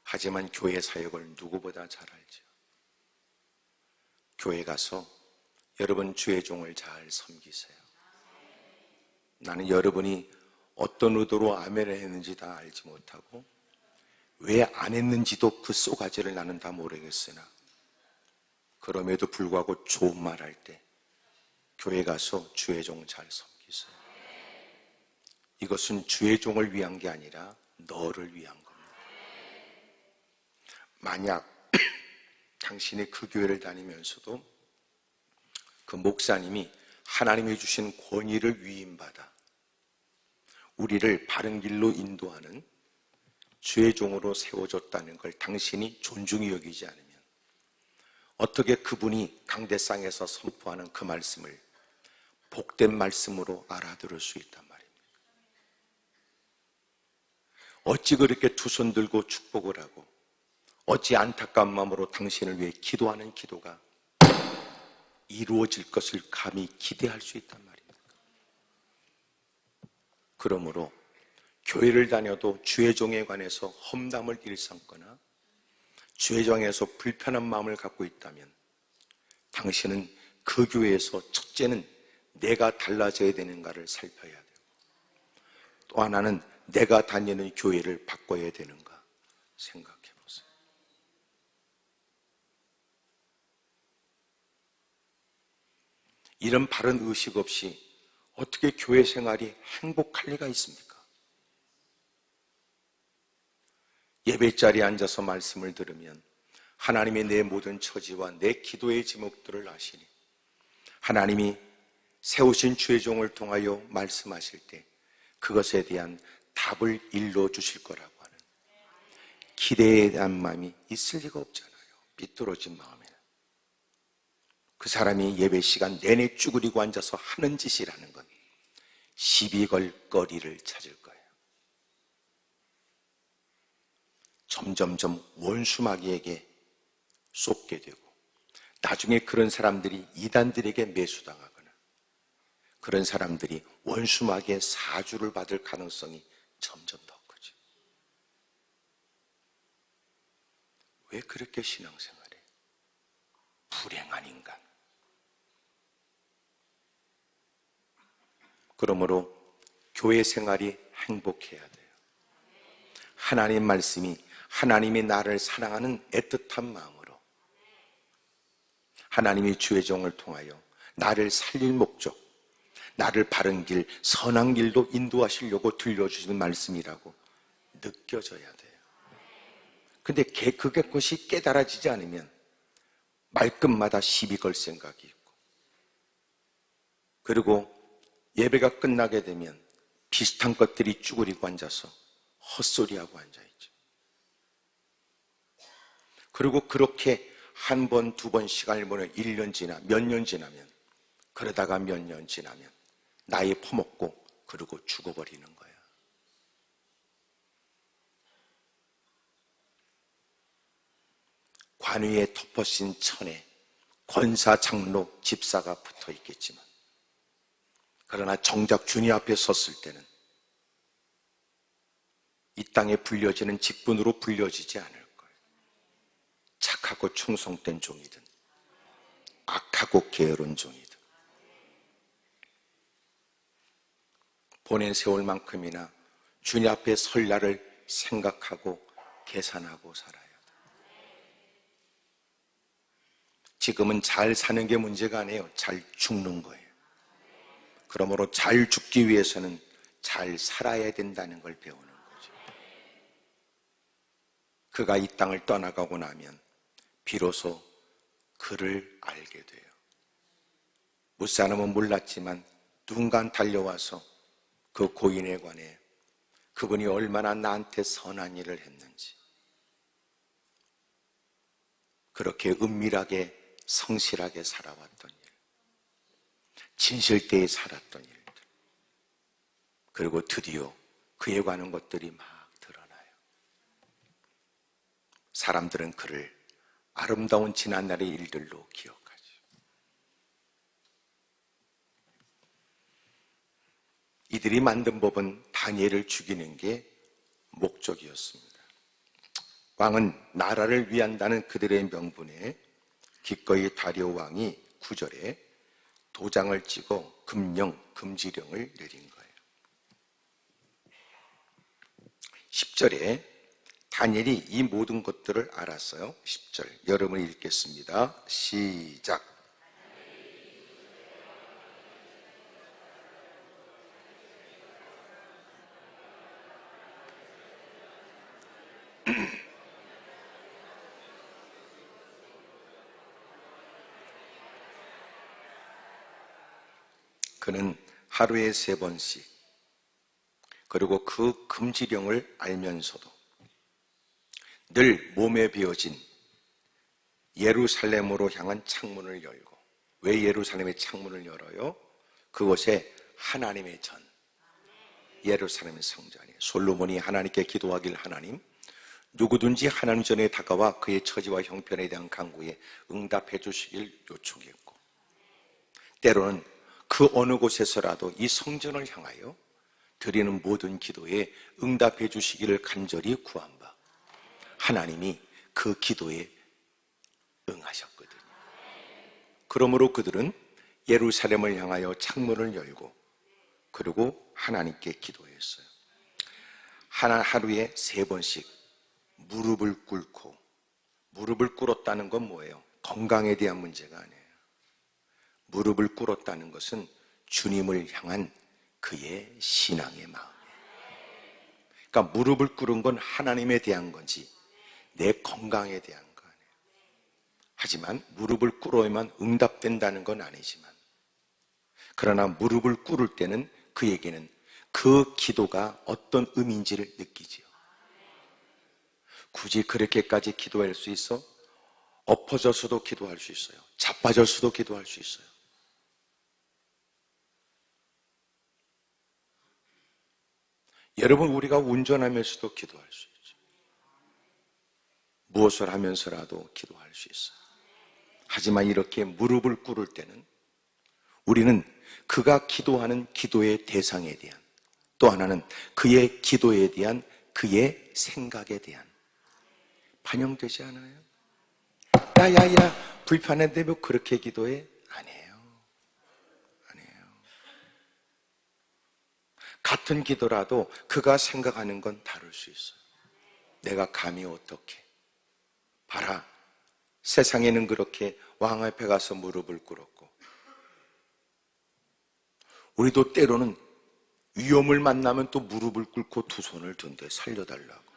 하지만 교회 사역을 누구보다 잘 알죠. 교회 가서 여러분 주의 종을 잘 섬기세요. 나는 여러분이 어떤 의도로 아멘을 했는지 다 알지 못하고 왜 안 했는지도 그 쏘가지를 나는 다 모르겠으나 그럼에도 불구하고 좋은 말 할 때 교회 가서 주의 종 잘 섬기세요. 이것은 주의 종을 위한 게 아니라 너를 위한 겁니다. 만약 당신이 그 교회를 다니면서도 그 목사님이 하나님이 주신 권위를 위임받아 우리를 바른 길로 인도하는 주의 종으로 세워졌다는 걸 당신이 존중히 여기지 않으면 어떻게 그분이 강대상에서 선포하는 그 말씀을 복된 말씀으로 알아들을 수 있단 말입니까? 어찌 그렇게 두 손 들고 축복을 하고 어찌 안타까운 마음으로 당신을 위해 기도하는 기도가 이루어질 것을 감히 기대할 수 있단 말입니까? 그러므로 교회를 다녀도 주의 종에 관해서 험담을 일삼거나 주의 종에서 불편한 마음을 갖고 있다면 당신은 그 교회에서 첫째는 내가 달라져야 되는가를 살펴야 되고 또 하나는 내가 다니는 교회를 바꿔야 되는가 생각해 보세요. 이런 바른 의식 없이 어떻게 교회 생활이 행복할 리가 있습니까? 예배 자리에 앉아서 말씀을 들으면 하나님이 내 모든 처지와 내 기도의 제목들을 아시니 하나님이 세우신 주의 종을 통하여 말씀하실 때 그것에 대한 답을 일러주실 거라고 하는 기대에 대한 마음이 있을 리가 없잖아요. 삐뚤어진 마음에. 그 사람이 예배 시간 내내 쭈그리고 앉아서 하는 짓이라는 건 시비 걸 거리를 찾을 거예요. 점점점 원수마귀에게 쏟게 되고 나중에 그런 사람들이 이단들에게 매수당하거나 그런 사람들이 원수마귀의 사주를 받을 가능성이 점점 더 커져. 왜 그렇게 신앙생활해? 불행한 인간. 그러므로 교회 생활이 행복해야 돼요. 하나님 말씀이 하나님이 나를 사랑하는 애틋한 마음으로 하나님이 주의 종을 통하여 나를 살릴 목적, 나를 바른 길, 선한 길로 인도하시려고 들려주시는 말씀이라고 느껴져야 돼요. 근데 그것이 깨달아지지 않으면 말끝마다 시비 걸 생각이 있고 그리고 예배가 끝나게 되면 비슷한 것들이 쭈그리고 앉아서 헛소리하고 앉아있죠. 그리고 그렇게 한 번, 두 번 시간을 보내 1년 지나 몇 년 지나면 그러다가 몇 년 지나면 나이 퍼먹고 그러고 죽어버리는 거야. 관위에 덮어씌인 천에 권사, 장로, 집사가 붙어 있겠지만 그러나 정작 주님 앞에 섰을 때는 이 땅에 불려지는 직분으로 불려지지 않을 거예요. 착하고 충성된 종이든 악하고 게으른 종이든 보낸 세월만큼이나 주님 앞에 설 날을 생각하고 계산하고 살아요. 지금은 잘 사는 게 문제가 아니에요. 잘 죽는 거예요. 그러므로 잘 죽기 위해서는 잘 살아야 된다는 걸 배우는 거죠. 그가 이 땅을 떠나가고 나면 비로소 그를 알게 돼요. 뭇사람은 몰랐지만 누군가 달려와서 그 고인에 관해 그분이 얼마나 나한테 선한 일을 했는지, 그렇게 은밀하게 성실하게 살아왔던 일, 진실되이 살았던 일들, 그리고 드디어 그에 관한 것들이 막 드러나요. 사람들은 그를 아름다운 지난날의 일들로 기억하죠. 이들이 만든 법은 다니엘을 죽이는 게 목적이었습니다. 왕은 나라를 위한다는 그들의 명분에 기꺼이 다리오 왕이 9절에 도장을 찍어 금령, 금지령을 내린 거예요. 10절에 다니엘이 이 모든 것들을 알았어요. 10절 여러분이 읽겠습니다. 시작. 그는 하루에 3번씩, 그리고 그 금지령을 알면서도 늘 몸에 베어진 예루살렘으로 향한 창문을 열고, 왜 예루살렘의 창문을 열어요? 그곳에 하나님의 전, 예루살렘의 성전이에요. 솔로몬이 하나님께 기도하길, 하나님, 누구든지 하나님 전에 다가와 그의 처지와 형편에 대한 간구에 응답해 주시길 요청했고, 때로는 그 어느 곳에서라도 이 성전을 향하여 드리는 모든 기도에 응답해 주시기를 간절히 구한 바 하나님이 그 기도에 응하셨거든요. 그러므로 그들은 예루살렘을 향하여 창문을 열고, 그리고 하나님께 기도했어요. 하루에 3번씩 무릎을 꿇고, 무릎을 꿇었다는 건 뭐예요? 건강에 대한 문제가 아니에요. 무릎을 꿇었다는 것은 주님을 향한 그의 신앙의 마음이에요. 그러니까 무릎을 꿇은 건 하나님에 대한 건지 내 건강에 대한 거 아니에요. 하지만 무릎을 꿇어야만 응답된다는 건 아니지만, 그러나 무릎을 꿇을 때는 그에게는 그 기도가 어떤 의미인지를 느끼지요. 굳이 그렇게까지 기도할 수 있어? 엎어져서도 기도할 수 있어요. 자빠져서도 기도할 수 있어요. 여러분, 우리가 운전하면서도 기도할 수 있죠. 무엇을 하면서라도 기도할 수 있어요. 하지만 이렇게 무릎을 꿇을 때는 우리는 그가 기도하는 기도의 대상에 대한, 또 하나는 그의 기도에 대한 그의 생각에 대한 반영되지 않아요? 야야야, 불편한데 뭐 그렇게 기도해? 아니에요. 같은 기도라도 그가 생각하는 건 다를 수 있어요. 내가 감히 어떻게, 봐라, 세상에는 그렇게 왕 앞에 가서 무릎을 꿇었고, 우리도 때로는 위험을 만나면 또 무릎을 꿇고 두 손을 든대, 살려달라고.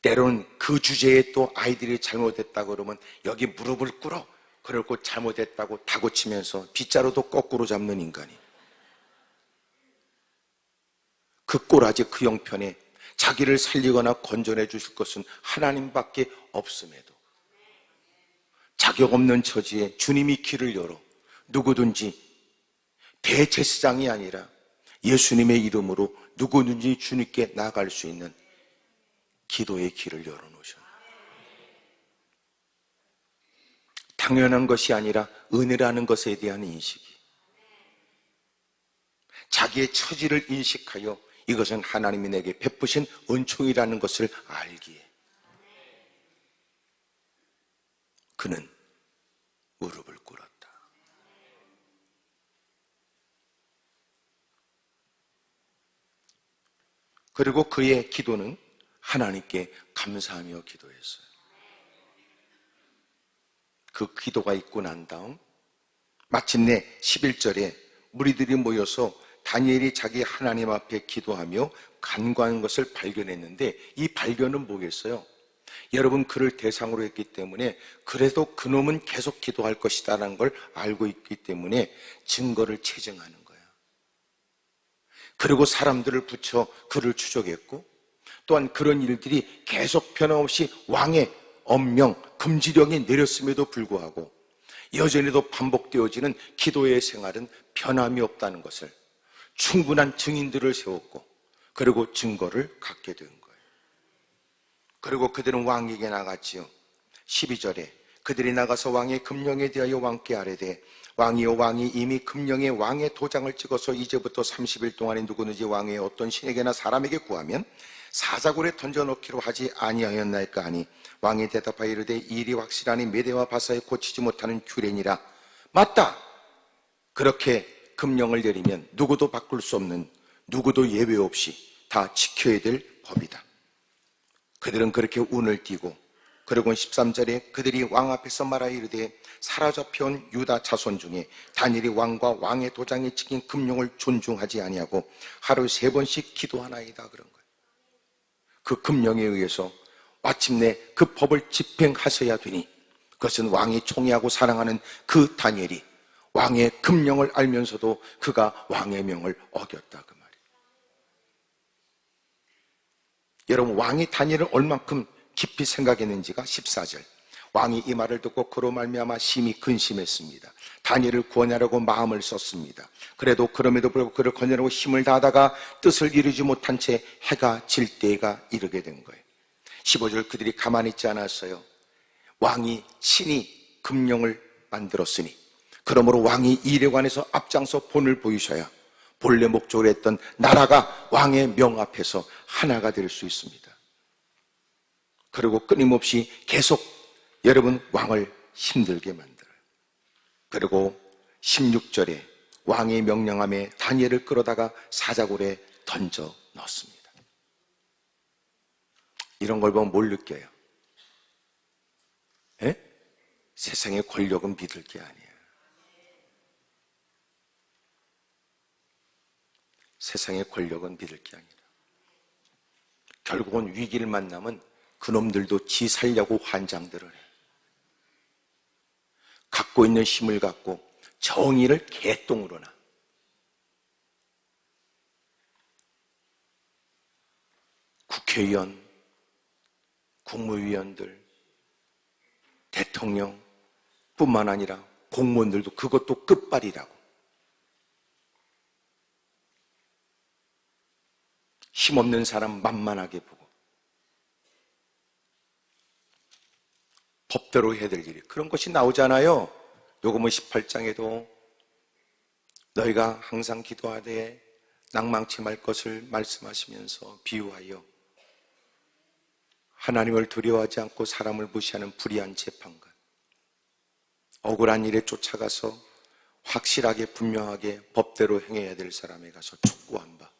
때로는 그 주제에 또 아이들이 잘못했다 그러면 여기 무릎을 꿇어, 그러고 잘못했다고 다고치면서 빗자루도 거꾸로 잡는 인간이, 그 꼬라지 그 형편에 자기를 살리거나 건져내 주실 것은 하나님밖에 없음에도 자격 없는 처지에 주님이 길을 열어 누구든지, 대제사장이 아니라 예수님의 이름으로 누구든지 주님께 나아갈 수 있는 기도의 길을 열어놓으셨어요. 당연한 것이 아니라 은혜라는 것에 대한 인식이, 자기의 처지를 인식하여 이것은 하나님이 내게 베푸신 은총이라는 것을 알기에 그는 무릎을 꿇었다. 그리고 그의 기도는 하나님께 감사하며 기도했어요. 그 기도가 있고 난 다음 마침내 11절에 무리들이 모여서 다니엘이 자기 하나님 앞에 기도하며 간구하는 것을 발견했는데, 이 발견은 뭐겠어요? 여러분, 그를 대상으로 했기 때문에 그래도 그놈은 계속 기도할 것이다라는 걸 알고 있기 때문에 증거를 채증하는 거야. 그리고 사람들을 붙여 그를 추적했고, 또한 그런 일들이 계속 변함없이 왕의 엄명, 금지령이 내렸음에도 불구하고 여전히도 반복되어지는 기도의 생활은 변함이 없다는 것을, 충분한 증인들을 세웠고 그리고 증거를 갖게 된 거예요. 그리고 그들은 왕에게 나갔지요. 12절에 그들이 나가서 왕의 금령에 대하여 왕께 아뢰되, 왕이여, 왕이 이미 금령에 왕의 도장을 찍어서 이제부터 30일 동안에 누구든지 왕의 어떤 신에게나 사람에게 구하면 사자굴에 던져넣기로 하지 아니하였나이까 하니, 왕이 대답하여 이르되, 이 일이 확실하니 메대와 바사에 고치지 못하는 규례니라. 맞다. 그렇게 금령을 내리면 누구도 바꿀 수 없는, 누구도 예외 없이 다 지켜야 될 법이다. 그들은 그렇게 운을 띠고, 그리고 13절에 그들이 왕 앞에서 말하여 이르되, 사로잡혀온 유다 자손 중에 다니엘이 왕과 왕의 도장에 찍힌 금령을 존중하지 아니하고 하루 3번씩 기도하나이다, 그런 거예요. 그 금령에 의해서 마침내 그 법을 집행하셔야 되니, 그것은 왕이 총애하고 사랑하는 그 다니엘이 왕의 금령을 알면서도 그가 왕의 명을 어겼다, 그 말이에요. 여러분, 왕이 다니엘을 얼만큼 깊이 생각했는지가 14절. 왕이 이 말을 듣고 그로 말미암아 심히 근심했습니다. 다니엘을 구원하려고 마음을 썼습니다. 그래도 그럼에도 불구하고 그를 건져내고 힘을 다하다가 뜻을 이루지 못한 채 해가 질 때가 이르게 된 거예요. 15절, 그들이 가만히 있지 않았어요. 왕이 친히 금령을 만들었으니, 그러므로 왕이 이 일에 관해서 앞장서 본을 보이셔야 본래 목적으로 했던 나라가 왕의 명 앞에서 하나가 될 수 있습니다. 그리고 끊임없이 계속 여러분 왕을 힘들게 만들어요. 그리고 16절에 왕의 명령함에 다니엘을 끌어다가 사자굴에 던져 넣습니다. 이런 걸 보면 뭘 느껴요? 에? 세상의 권력은 믿을 게 아니에요. 세상의 권력은 믿을 게 아니라, 결국은 위기를 만나면 그놈들도 지 살려고 환장들을 해요. 갖고 있는 힘을 갖고 정의를 개똥으로 나. 국회의원, 국무위원들, 대통령 뿐만 아니라 공무원들도 그것도 끝발이라고. 힘없는 사람 만만하게 보고 법대로 해야 될 일이, 그런 것이 나오잖아요. 요금은 18장에도 너희가 항상 기도하되 낭망치 말 것을 말씀하시면서 비유하여 하나님을 두려워하지 않고 사람을 무시하는 불의한 재판관, 억울한 일에 쫓아가서 확실하게 분명하게 법대로 행해야 될 사람에 가서 촉구한 바,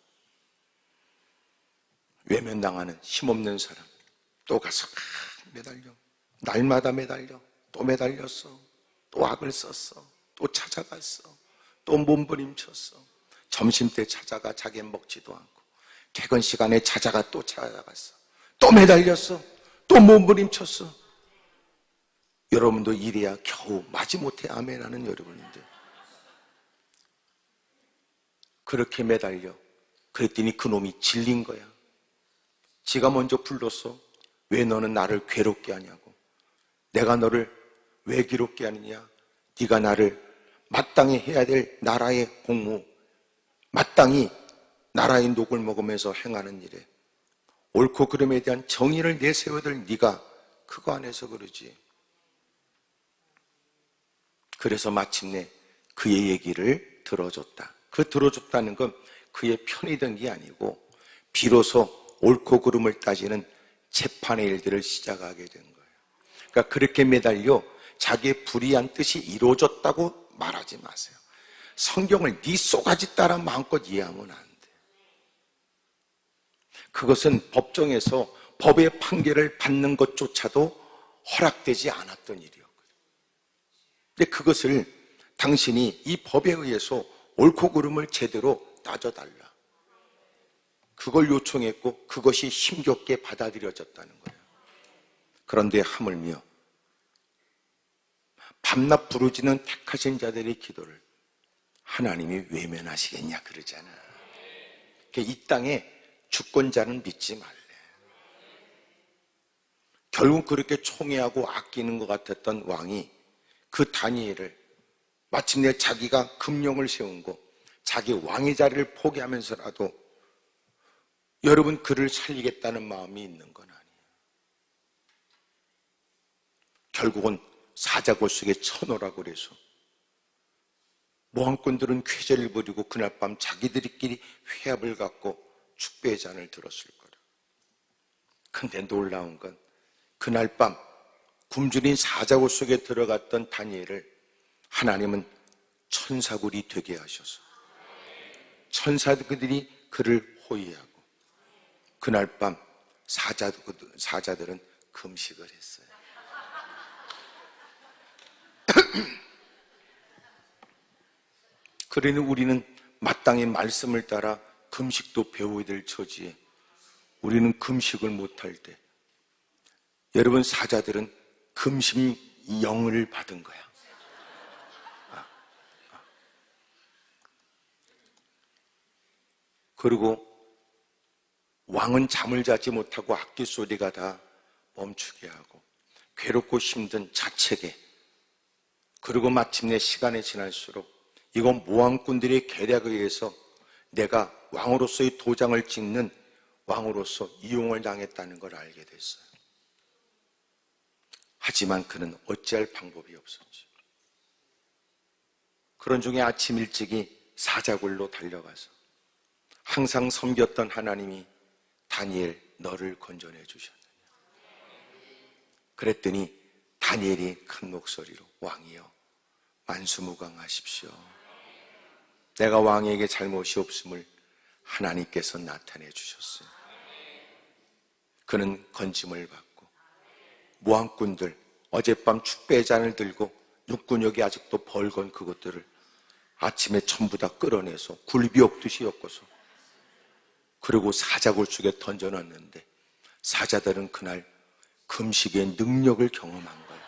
외면당하는 힘없는 사람 또 가서 매달려, 날마다 매달려, 또 매달렸어, 또 악을 썼어, 또 찾아갔어, 또 몸부림쳤어, 점심때 찾아가 자기 먹지도 않고, 퇴근 시간에 찾아가 또 찾아갔어, 또 매달렸어, 또 몸부림쳤어. 여러분도 이래야 겨우 마지못해 아멘하는 여러분인데, 그렇게 매달려. 그랬더니 그놈이 질린 거야. 지가 먼저 불렀어. 왜 너는 나를 괴롭게 하냐고. 내가 너를 왜 괴롭게 하느냐. 네가 나를 마땅히 해야 될 나라의 공무, 마땅히 나라의 녹을 먹으면서 행하는 일에 옳고 그름에 대한 정의를 내세워야 될 네가 그거 안에서 그러지. 그래서 마침내 그의 얘기를 들어줬다. 그 들어줬다는 건 그의 편이 된 게 아니고 비로소 옳고 그름을 따지는 재판의 일들을 시작하게 된 거예요. 그러니까 그렇게 매달려 자기의 불의한 뜻이 이루어졌다고 말하지 마세요. 성경을 네 쏘가지 따라 마음껏 이해하면 안 돼. 그것은 법정에서 법의 판결을 받는 것조차도 허락되지 않았던 일이었거든요. 근데 그것을 당신이 이 법에 의해서 옳고 그름을 제대로 따져달라, 그걸 요청했고 그것이 힘겹게 받아들여졌다는 거예요. 그런데 하물며 밤낮 부르짖는 택하신 자들의 기도를 하나님이 외면하시겠냐 그러잖아. 이 땅에 주권자는 믿지 말래. 결국 그렇게 총애하고 아끼는 것 같았던 왕이 그 다니엘을 마침내 자기가 금령을 세운 거, 자기 왕의 자리를 포기하면서라도 여러분 그를 살리겠다는 마음이 있는 건 아니에요. 결국은 사자굴 속에 쳐넣으라고 그래서 모함꾼들은 쾌제를 부리고 그날 밤 자기들끼리 회합을 갖고 축배의 잔을 들었을 거라. 근데 놀라운 건 그날 밤 굶주린 사자굴 속에 들어갔던 다니엘을 하나님은 천사굴이 되게 하셔서 천사들이 그를 호위하고 그날 밤 사자들은 금식을 했어요. 그러니 우리는 마땅히 말씀을 따라 금식도 배워야 될 처지에 우리는 금식을 못할 때, 여러분 사자들은 금식 영을 받은 거야. 그리고 왕은 잠을 자지 못하고 악기 소리가 다 멈추게 하고 괴롭고 힘든 자책에, 그리고 마침내 시간이 지날수록 이건 모함꾼들의 계략에 의해서 내가 왕으로서의 도장을 찍는 왕으로서 이용을 당했다는 걸 알게 됐어요. 하지만 그는 어찌할 방법이 없었지. 그런 중에 아침 일찍이 사자굴로 달려가서 항상 섬겼던 하나님이 다니엘 너를 건져내 주셨느냐. 그랬더니 다니엘이 큰 목소리로 왕이여 만수무강하십시오. 내가 왕에게 잘못이 없음을 하나님께서 나타내 주셨어요. 그는 건짐을 받고 모함꾼들 어젯밤 축배의 잔을 들고 육군역이 아직도 벌건 그것들을 아침에 전부 다 끌어내서 굴비 엎듯이 엮어서 그리고 사자굴 속에 던져놨는데 사자들은 그날 금식의 능력을 경험한 거예요.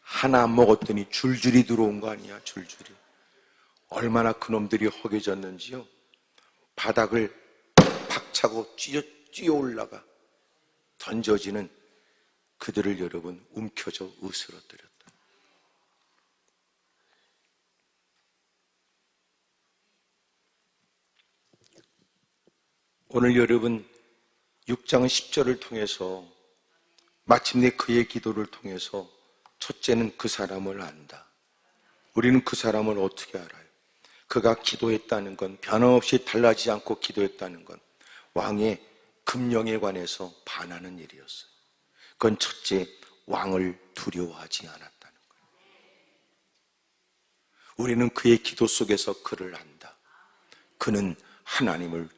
하나 안 먹었더니 줄줄이 들어온 거 아니야. 줄줄이. 얼마나 그놈들이 허기졌는지요. 바닥을 박차고 뛰어 올라가 던져지는 그들을 여러분 움켜져 으스러뜨렸다. 오늘 여러분 6장 10절을 통해서 마침내 그의 기도를 통해서 첫째는 그 사람을 안다. 우리는 그 사람을 어떻게 알아요? 그가 기도했다는 건, 변함없이 달라지지 않고 기도했다는 건 왕의 금령에 관해서 반하는 일이었어요. 그건 첫째, 왕을 두려워하지 않았다는 거예요. 우리는 그의 기도 속에서 그를 안다. 그는 하나님만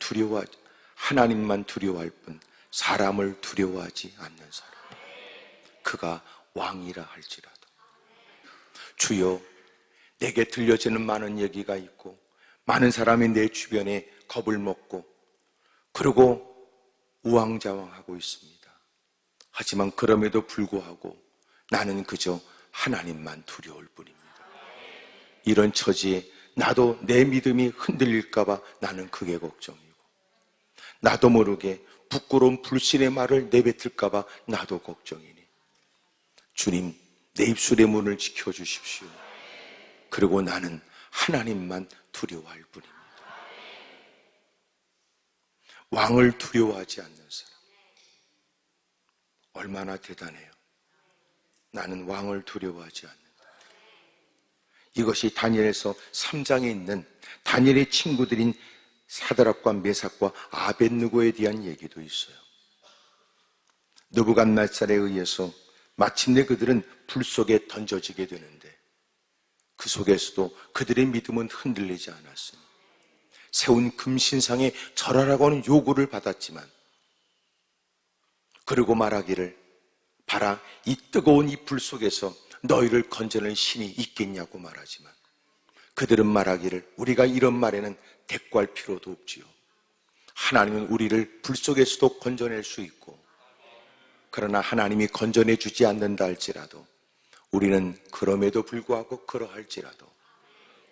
두려워할 뿐 사람을 두려워하지 않는 사람. 그가 왕이라 할지라도 주여 내게 들려지는 많은 얘기가 있고 많은 사람이 내 주변에 겁을 먹고 그리고 우왕좌왕하고 있습니다. 하지만 그럼에도 불구하고 나는 그저 하나님만 두려울 뿐입니다. 이런 처지에 나도 내 믿음이 흔들릴까 봐 나는 그게 걱정이고 나도 모르게 부끄러운 불신의 말을 내뱉을까 봐 나도 걱정이니 주님 내 입술의 문을 지켜주십시오. 그리고 나는 하나님만 두려워할 뿐입니다. 왕을 두려워하지 않는 사람 얼마나 대단해요. 나는 왕을 두려워하지 않는다. 이것이 다니엘서 3장에 있는 다니엘의 친구들인 사드락과 메삭과 아벳느고에 대한 얘기도 있어요. 느부갓네살에 의해서 마침내 그들은 불 속에 던져지게 되는데 그 속에서도 그들의 믿음은 흔들리지 않았어요. 세운 금신상에 절하라고 하는 요구를 받았지만, 그리고 말하기를 봐라, 이 뜨거운 이 불 속에서 너희를 건져낼 신이 있겠냐고 말하지만, 그들은 말하기를 우리가 이런 말에는 대꾸할 필요도 없지요. 하나님은 우리를 불 속에서도 건져낼 수 있고, 그러나 하나님이 건져내 주지 않는다 할지라도 우리는 그럼에도 불구하고 그러할지라도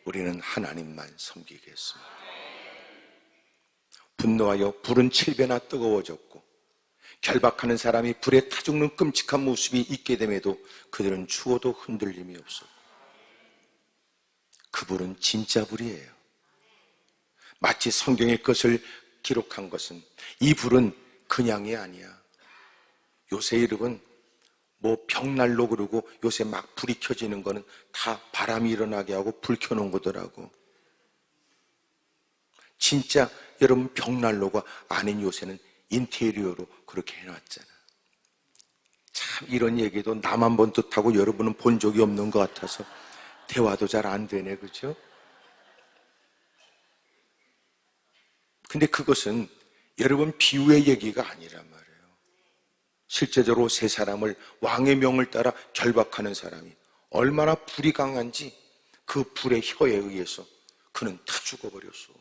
우리는 하나님만 섬기겠습니다. 분노하여 불은 7배나 뜨거워졌고, 결박하는 사람이 불에 타 죽는 끔찍한 모습이 있게 됨에도 그들은 추워도 흔들림이 없었고, 그 불은 진짜 불이에요. 마치 성경의 것을 기록한 것은 이 불은 그냥이 아니야. 요새 여러분 뭐 벽난로 그러고 요새 막 불이 켜지는 거는 다 바람이 일어나게 하고 불 켜놓은 거더라고. 진짜 여러분 벽난로가 아닌 요새는 인테리어로 그렇게 해놨잖아. 참 이런 얘기도 나만 본 듯하고 여러분은 본 적이 없는 것 같아서 대화도 잘 안 되네, 그죠? 근데 그것은 여러분 비유의 얘기가 아니란 말이에요. 실제적으로 세 사람을 왕의 명을 따라 결박하는 사람이 얼마나 불이 강한지 그 불의 혀에 의해서 그는 타 죽어버렸어.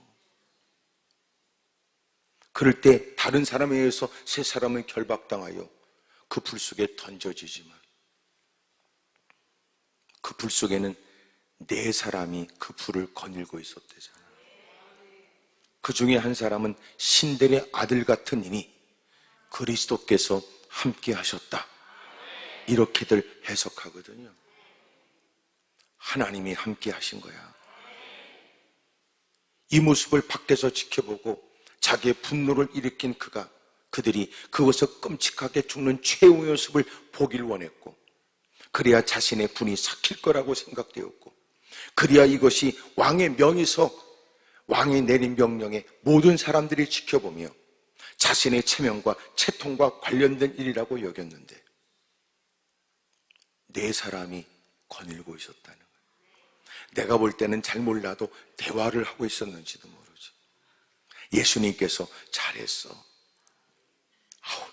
그럴 때 다른 사람에 의해서 세 사람을 결박당하여 그 불 속에 던져지지만, 그 불 속에는 네 사람이 그 불을 거닐고 있었대잖아요. 그 중에 한 사람은 신들의 아들 같은 이니 그리스도께서 함께 하셨다, 이렇게들 해석하거든요. 하나님이 함께 하신 거야. 이 모습을 밖에서 지켜보고 자기의 분노를 일으킨 그들이 그것을 끔찍하게 죽는 최후의 모습을 보길 원했고, 그래야 자신의 분이 삭힐 거라고 생각되었고, 그래야 이것이 왕의 명에서 왕이 내린 명령에 모든 사람들이 지켜보며 자신의 체면과 채통과 관련된 일이라고 여겼는데, 네 사람이 거닐고 있었다는 거예요. 내가 볼 때는 잘 몰라도 대화를 하고 있었는지도 모르지. 예수님께서 잘했어.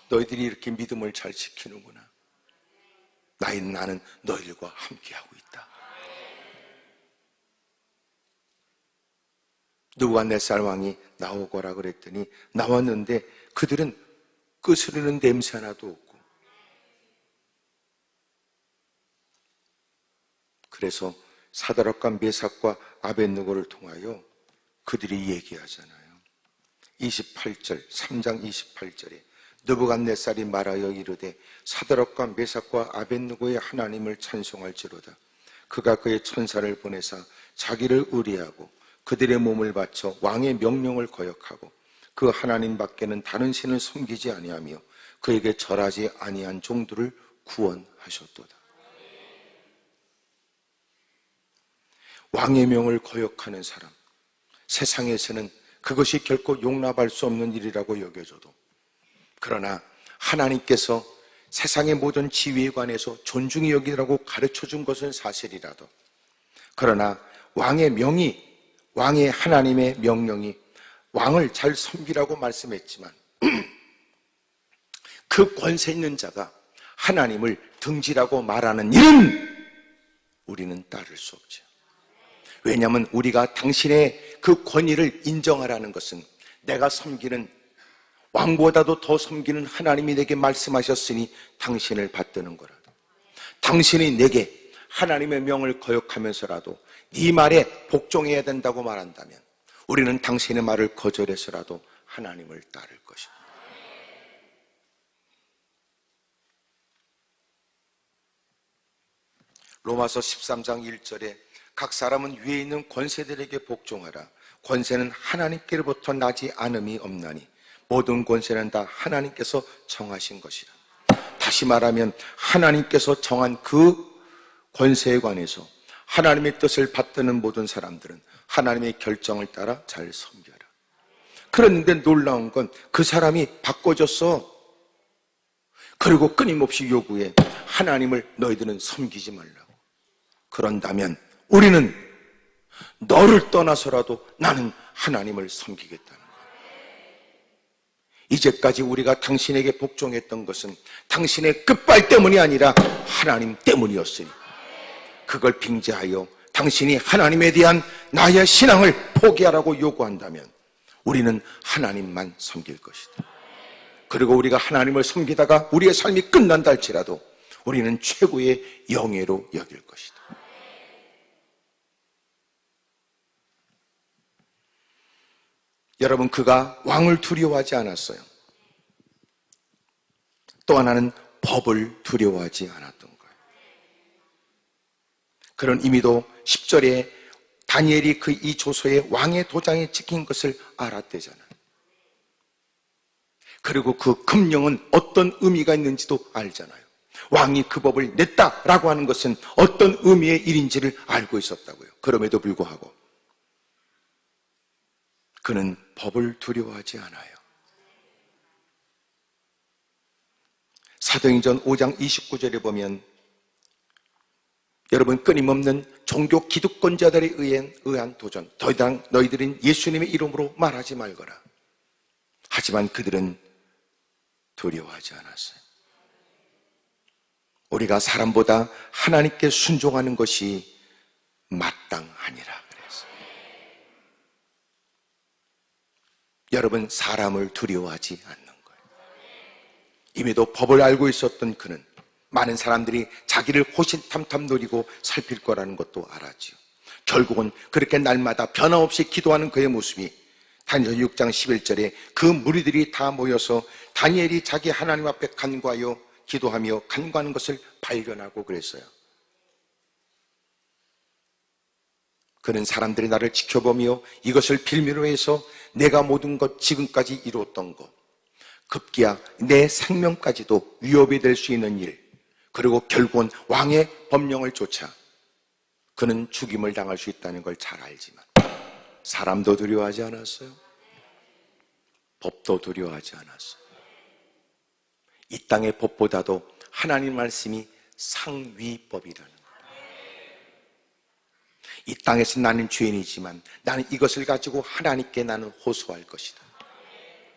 너희들이 이렇게 믿음을 잘 지키는구나. 나는 너희들과 함께하고 있다. 느부갓네살 왕이 나오거라 그랬더니 나왔는데 그들은 끄스르는 냄새 하나도 없고, 그래서 사드락과 메삭과 아벳느고를 통하여 그들이 얘기하잖아요. 28절, 3장 28절에 느부갓네살이 말하여 이르되 사드락과 메삭과 아벳느고의 하나님을 찬송할지로다. 그가 그의 천사를 보내사 자기를 의뢰하고 그들의 몸을 바쳐 왕의 명령을 거역하고 그 하나님 밖에는 다른 신을 섬기지 아니하며 그에게 절하지 아니한 종들을 구원하셨도다. 왕의 명을 거역하는 사람, 세상에서는 그것이 결코 용납할 수 없는 일이라고 여겨져도, 그러나 하나님께서 세상의 모든 지위에 관해서 존중히 여기라고 가르쳐준 것은 사실이라도, 그러나 왕의 명이, 왕의 하나님의 명령이 왕을 잘 섬기라고 말씀했지만 그 권세 있는 자가 하나님을 등지라고 말하는 일은 우리는 따를 수 없죠. 왜냐하면 우리가 당신의 그 권위를 인정하라는 것은 내가 섬기는, 왕보다도 더 섬기는 하나님이 내게 말씀하셨으니 당신을 받드는 거라. 당신이 내게 하나님의 명을 거역하면서라도 네 말에 복종해야 된다고 말한다면 우리는 당신의 말을 거절해서라도 하나님을 따를 것입니다. 로마서 13장 1절에 각 사람은 위에 있는 권세들에게 복종하라. 권세는 하나님께로부터 나지 않음이 없나니 모든 권세는 다 하나님께서 정하신 것이라. 다시 말하면 하나님께서 정한 그 권세에 관해서 하나님의 뜻을 받드는 모든 사람들은 하나님의 결정을 따라 잘 섬겨라. 그런데 놀라운 건 그 사람이 바꿔줬어. 그리고 끊임없이 요구해. 하나님을 너희들은 섬기지 말라고. 그런다면 우리는 너를 떠나서라도 나는 하나님을 섬기겠다는 거예요. 이제까지 우리가 당신에게 복종했던 것은 당신의 끝발 때문이 아니라 하나님 때문이었으니 그걸 빙자하여 당신이 하나님에 대한 나의 신앙을 포기하라고 요구한다면 우리는 하나님만 섬길 것이다. 그리고 우리가 하나님을 섬기다가 우리의 삶이 끝난다 할지라도 우리는 최고의 영예로 여길 것이다. 여러분, 그가 왕을 두려워하지 않았어요. 또 하나는 법을 두려워하지 않았던 거예요. 그런 의미도 10절에 다니엘이 그 이 조서에 왕의 도장에 찍힌 것을 알았대잖아요. 그리고 그 금령은 어떤 의미가 있는지도 알잖아요. 왕이 그 법을 냈다라고 하는 것은 어떤 의미의 일인지를 알고 있었다고요. 그럼에도 불구하고 그는 법을 두려워하지 않아요. 사도행전 5장 29절에 보면 여러분, 끊임없는 종교 기득권자들에 의한 도전, 더 이상 너희들은 예수님의 이름으로 말하지 말거라. 하지만 그들은 두려워하지 않았어요. 우리가 사람보다 하나님께 순종하는 것이 마땅하니라 그랬어요. 여러분, 사람을 두려워하지 않는 거예요. 이미도 법을 알고 있었던 그는 많은 사람들이 자기를 호신탐탐 노리고 살필 거라는 것도 알았지요. 결국은 그렇게 날마다 변함없이 기도하는 그의 모습이 다니엘 6장 11절에 그 무리들이 다 모여서 다니엘이 자기 하나님 앞에 간구하여 기도하며 간구하는 것을 발견하고 그랬어요. 그는 사람들이 나를 지켜보며 이것을 빌미로 해서 내가 모든 것 지금까지 이루었던 것, 급기야 내 생명까지도 위협이 될 수 있는 일, 그리고 결국은 왕의 법령을 쫓아 그는 죽임을 당할 수 있다는 걸 잘 알지만 사람도 두려워하지 않았어요. 법도 두려워하지 않았어요. 이 땅의 법보다도 하나님 말씀이 상위법이라는 거예요. 이 땅에서 나는 죄인이지만 나는 이것을 가지고 하나님께 나는 호소할 것이다.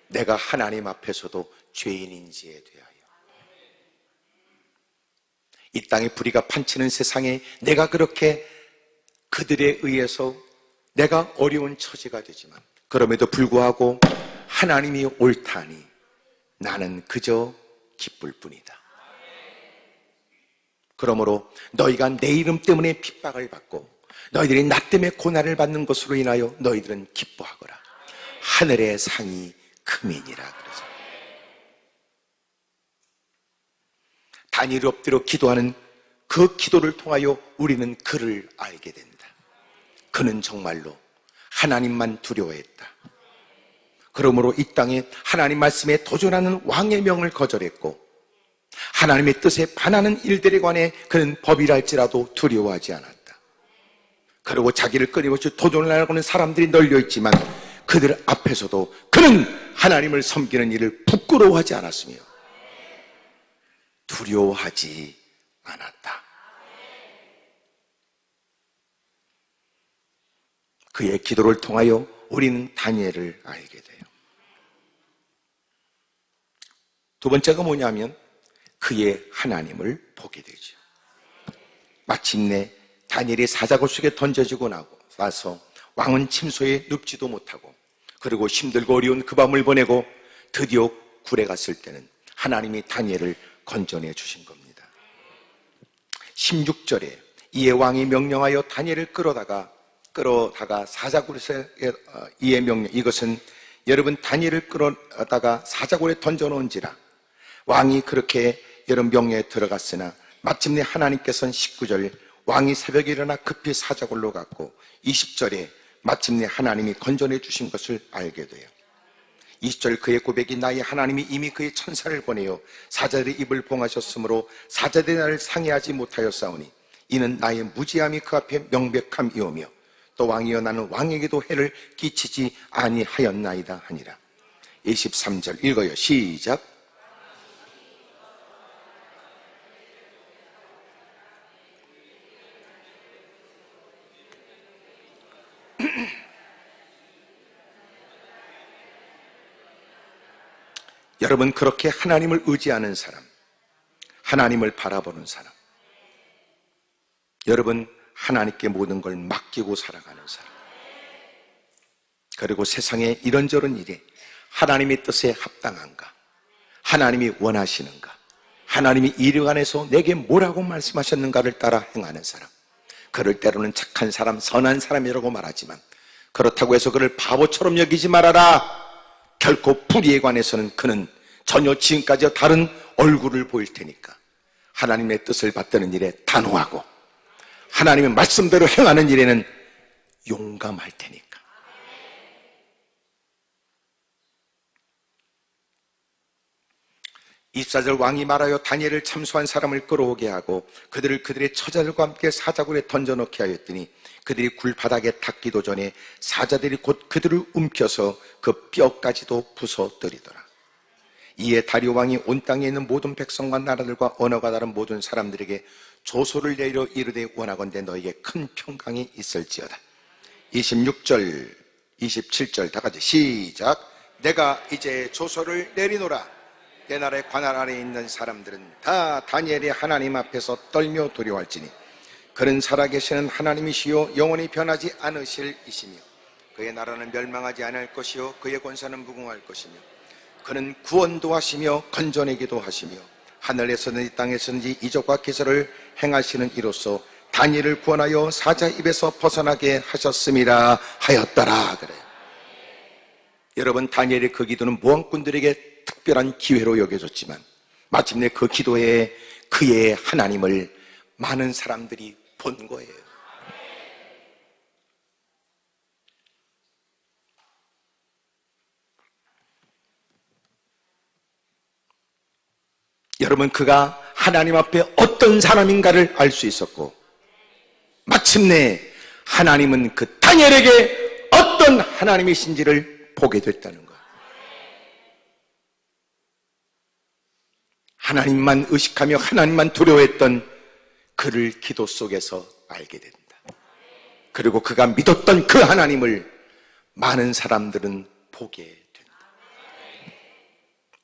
내가 하나님 앞에서도 죄인인지에 대하여. 이 땅의 불의가 판치는 세상에 내가 그렇게 그들에 의해서 내가 어려운 처지가 되지만 그럼에도 불구하고 하나님이 옳다니 나는 그저 기쁠 뿐이다. 그러므로 너희가 내 이름 때문에 핍박을 받고 너희들이 나 때문에 고난을 받는 것으로 인하여 너희들은 기뻐하거라. 하늘의 상이 크민이라 그러죠. 다니엘이 엎드려 기도하는 그 기도를 통하여 우리는 그를 알게 된다. 그는 정말로 하나님만 두려워했다. 그러므로 이 땅에 하나님 말씀에 도전하는 왕의 명을 거절했고 하나님의 뜻에 반하는 일들에 관해 그는 법이라 할지라도 두려워하지 않았다. 그리고 자기를 끊임없이 도전을 하려고 하는 사람들이 널려있지만 그들 앞에서도 그는 하나님을 섬기는 일을 부끄러워하지 않았으며 두려워하지 않았다. 그의 기도를 통하여 우리는 다니엘을 알게 돼요. 두 번째가 뭐냐면 그의 하나님을 보게 되죠. 마침내 다니엘이 사자굴 속에 던져지고 나서 왕은 침소에 눕지도 못하고 그리고 힘들고 어려운 그 밤을 보내고 드디어 굴에 갔을 때는 하나님이 다니엘을 건져내 주신 겁니다. 16절에 이에 왕이 명령하여 다니엘을 끌어다가 사자굴에서 이의 명령, 이것은 여러분 다니엘을 끌어다가 사자굴에 던져놓은지라 왕이 그렇게 여러분 명령에 들어갔으나 마침내 하나님께서는 19절 왕이 새벽에 일어나 급히 사자굴로 갔고 20절에 마침내 하나님이 건져내 주신 것을 알게 돼요. 20절 그의 고백이 나의 하나님이 이미 그의 천사를 보내어 사자들의 입을 봉하셨으므로 사자들이 나를 상해하지 못하였사오니 이는 나의 무지함이 그 앞에 명백함이오며 또 왕이여 나는 왕에게도 해를 끼치지 아니하였나이다 하니라. 23절 읽어요. 시작. 여러분, 그렇게 하나님을 의지하는 사람, 하나님을 바라보는 사람, 여러분, 하나님께 모든 걸 맡기고 살아가는 사람, 그리고 세상에 이런저런 일에 하나님의 뜻에 합당한가, 하나님이 원하시는가, 하나님이 이를 안에서 내게 뭐라고 말씀하셨는가를 따라 행하는 사람, 그럴 때로는 착한 사람, 선한 사람이라고 말하지만 그렇다고 해서 그를 바보처럼 여기지 말아라. 결코 불의에 관해서는 그는 전혀 지금까지와 다른 얼굴을 보일 테니까 하나님의 뜻을 받드는 일에 단호하고 하나님의 말씀대로 행하는 일에는 용감할 테니까. 입사절 왕이 말하여 다니엘을 참소한 사람을 끌어오게 하고 그들을 그들의 처자들과 함께 사자굴에 던져넣게 하였더니 그들이 굴바닥에 닿기도 전에 사자들이 곧 그들을 움켜서 그 뼈까지도 부숴뜨리더라. 이에 다리오 왕이 온 땅에 있는 모든 백성과 나라들과 언어가 다른 모든 사람들에게 조소를 내려 이르되 원하건대 너에게 큰 평강이 있을지어다. 26절 27절 다 같이 시작. 내가 이제 조소를 내리노라. 내 나라의 관할 아래에 있는 사람들은 다 다니엘이 하나님 앞에서 떨며 두려워할지니 그는 살아계시는 하나님이시요 영원히 변하지 않으실 이시며 그의 나라는 멸망하지 않을 것이요 그의 권세는 무궁할 것이며 그는 구원도 하시며 건져내기도 하시며 하늘에서든지 땅에서든지 이적과 기사를 행하시는 이로써 다니엘을 구원하여 사자 입에서 벗어나게 하셨음이라 하였더라. 그래요. 여러분, 다니엘의 그 기도는 모함꾼들에게 특별한 기회로 여겨졌지만 마침내 그 기도에 그의 하나님을 많은 사람들이 본 거예요. 여러분, 그가 하나님 앞에 어떤 사람인가를 알 수 있었고 마침내 하나님은 그 다니엘에게 어떤 하나님이신지를 보게 됐다는 거예요. 하나님만 의식하며 하나님만 두려워했던 그를 기도 속에서 알게 된다. 그리고 그가 믿었던 그 하나님을 많은 사람들은 보게 된다.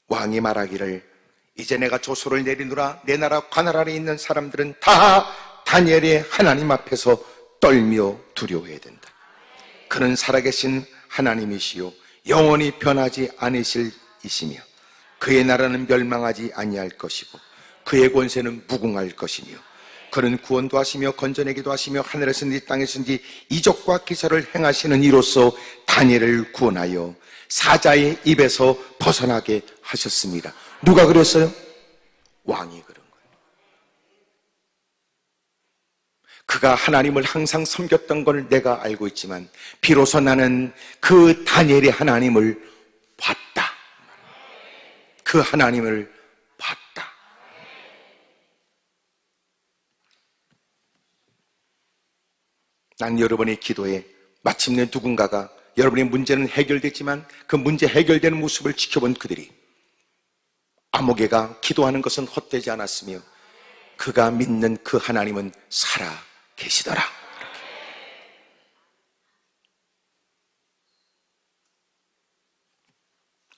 왕이 말하기를 이제 내가 조소를 내리노라. 내 나라 관할 아래에 있는 사람들은 다 다니엘의 하나님 앞에서 떨며 두려워해야 된다. 그는 살아계신 하나님이시요 영원히 변하지 않으실 이시며 그의 나라는 멸망하지 아니할 것이고 그의 권세는 무궁할 것이며 그는 구원도 하시며 건져내기도 하시며 하늘에서든지 땅에서든지 이적과 기사를 행하시는 이로써 다니엘을 구원하여 사자의 입에서 벗어나게 하셨습니다. 누가 그랬어요? 왕이 그런 거예요. 그가 하나님을 항상 섬겼던 걸 내가 알고 있지만 비로소 나는 그 다니엘의 하나님을 봤다. 그 하나님을 봤다. 난 여러분의 기도에 마침내 누군가가 여러분의 문제는 해결됐지만 그 문제 해결되는 모습을 지켜본 그들이 아모개가 기도하는 것은 헛되지 않았으며 그가 믿는 그 하나님은 살아 계시더라.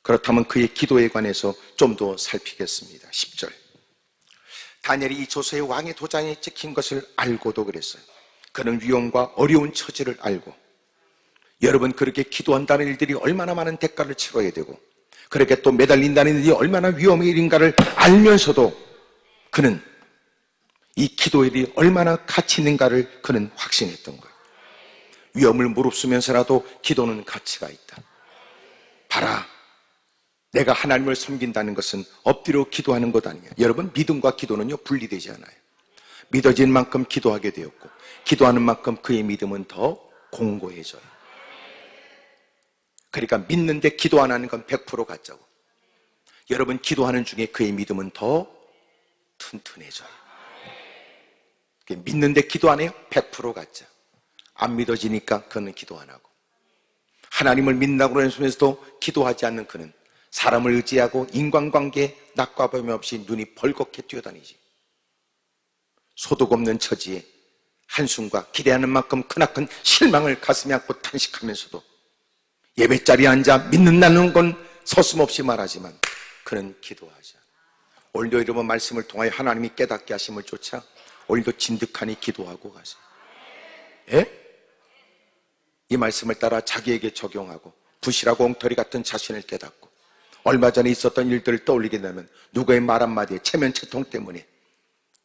그렇다면 그의 기도에 관해서 좀 더 살피겠습니다. 10절. 다니엘이 이 조서의 왕의 도장에 찍힌 것을 알고도 그랬어요. 그는 위험과 어려운 처지를 알고 여러분, 그렇게 기도한다는 일들이 얼마나 많은 대가를 치러야 되고 그렇게 또 매달린다는 일이 얼마나 위험의 일인가를 알면서도 그는 이 기도의 일이 얼마나 가치 있는가를 그는 확신했던 거예요. 위험을 무릅쓰면서라도 기도는 가치가 있다. 봐라, 내가 하나님을 섬긴다는 것은 엎드려 기도하는 것 아니냐. 여러분, 믿음과 기도는요 분리되지 않아요. 믿어진 만큼 기도하게 되었고 기도하는 만큼 그의 믿음은 더 공고해져요. 그러니까 믿는데 기도 안 하는 건 100% 가짜고 여러분, 기도하는 중에 그의 믿음은 더 튼튼해져요. 믿는데 기도 안 해요? 100% 가짜. 안 믿어지니까 그는 기도 안 하고 하나님을 믿는다고 하면서도 기도하지 않는 그는 사람을 의지하고 인간관계에 낮과 범위 없이 눈이 벌겋게 뛰어다니지. 소득 없는 처지에 한숨과 기대하는 만큼 크나큰 실망을 가슴에 안고 탄식하면서도 예배자리에 앉아 믿는다는 건 서슴없이 말하지만 그는 기도하지 않아. 오늘도 여러분 말씀을 통하여 하나님이 깨닫게 하심을 쫓아 오늘도 진득하니 기도하고 가세요. 예? 이 말씀을 따라 자기에게 적용하고 부실하고 엉터리 같은 자신을 깨닫고 얼마 전에 있었던 일들을 떠올리게 되면 누구의 말 한마디에 체면체통 때문에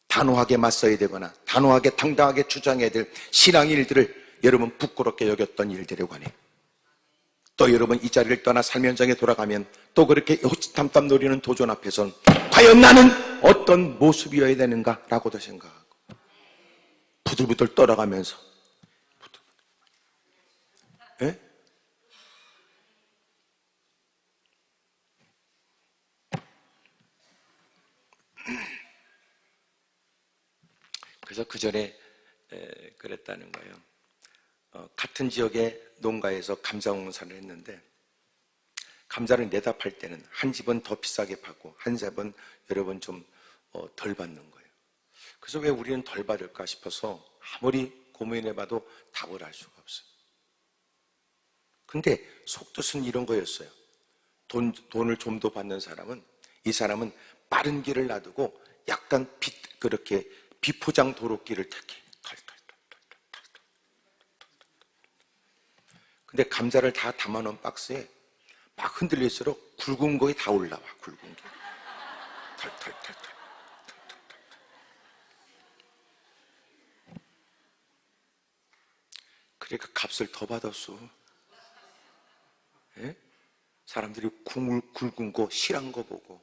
단호하게 맞서야 되거나 단호하게 당당하게 주장해야 될 신앙의 일들을 여러분 부끄럽게 여겼던 일들에 관해 또 여러분 이 자리를 떠나 삶 현장에 돌아가면 또 그렇게 호치탐탐 노리는 도전 앞에선 과연 나는 어떤 모습이어야 되는가 라고도 생각하고 부들부들 떨어가면서 예? 그래서 그 전에 그랬다는 거예요. 같은 지역의 농가에서 감자 농사를 했는데 감자를 내다 팔 때는 한 집은 더 비싸게 팔고 한 집은 여러분 좀 덜 받는 거예요. 그래서 왜 우리는 덜 받을까 싶어서 아무리 고민해봐도 답을 알 수가 없어요. 근데 속뜻은 이런 거였어요. 돈을 좀 더 받는 사람은 이 사람은 빠른 길을 놔두고 약간 그렇게 비포장 도로길을 택해. 근데 감자를 다 담아놓은 박스에 막 흔들릴수록 굵은 거에 다 올라와. 굵은 게 털털털털. 그러니까 값을 더 받았어. 예? 사람들이 굵은 거 실한 거 보고.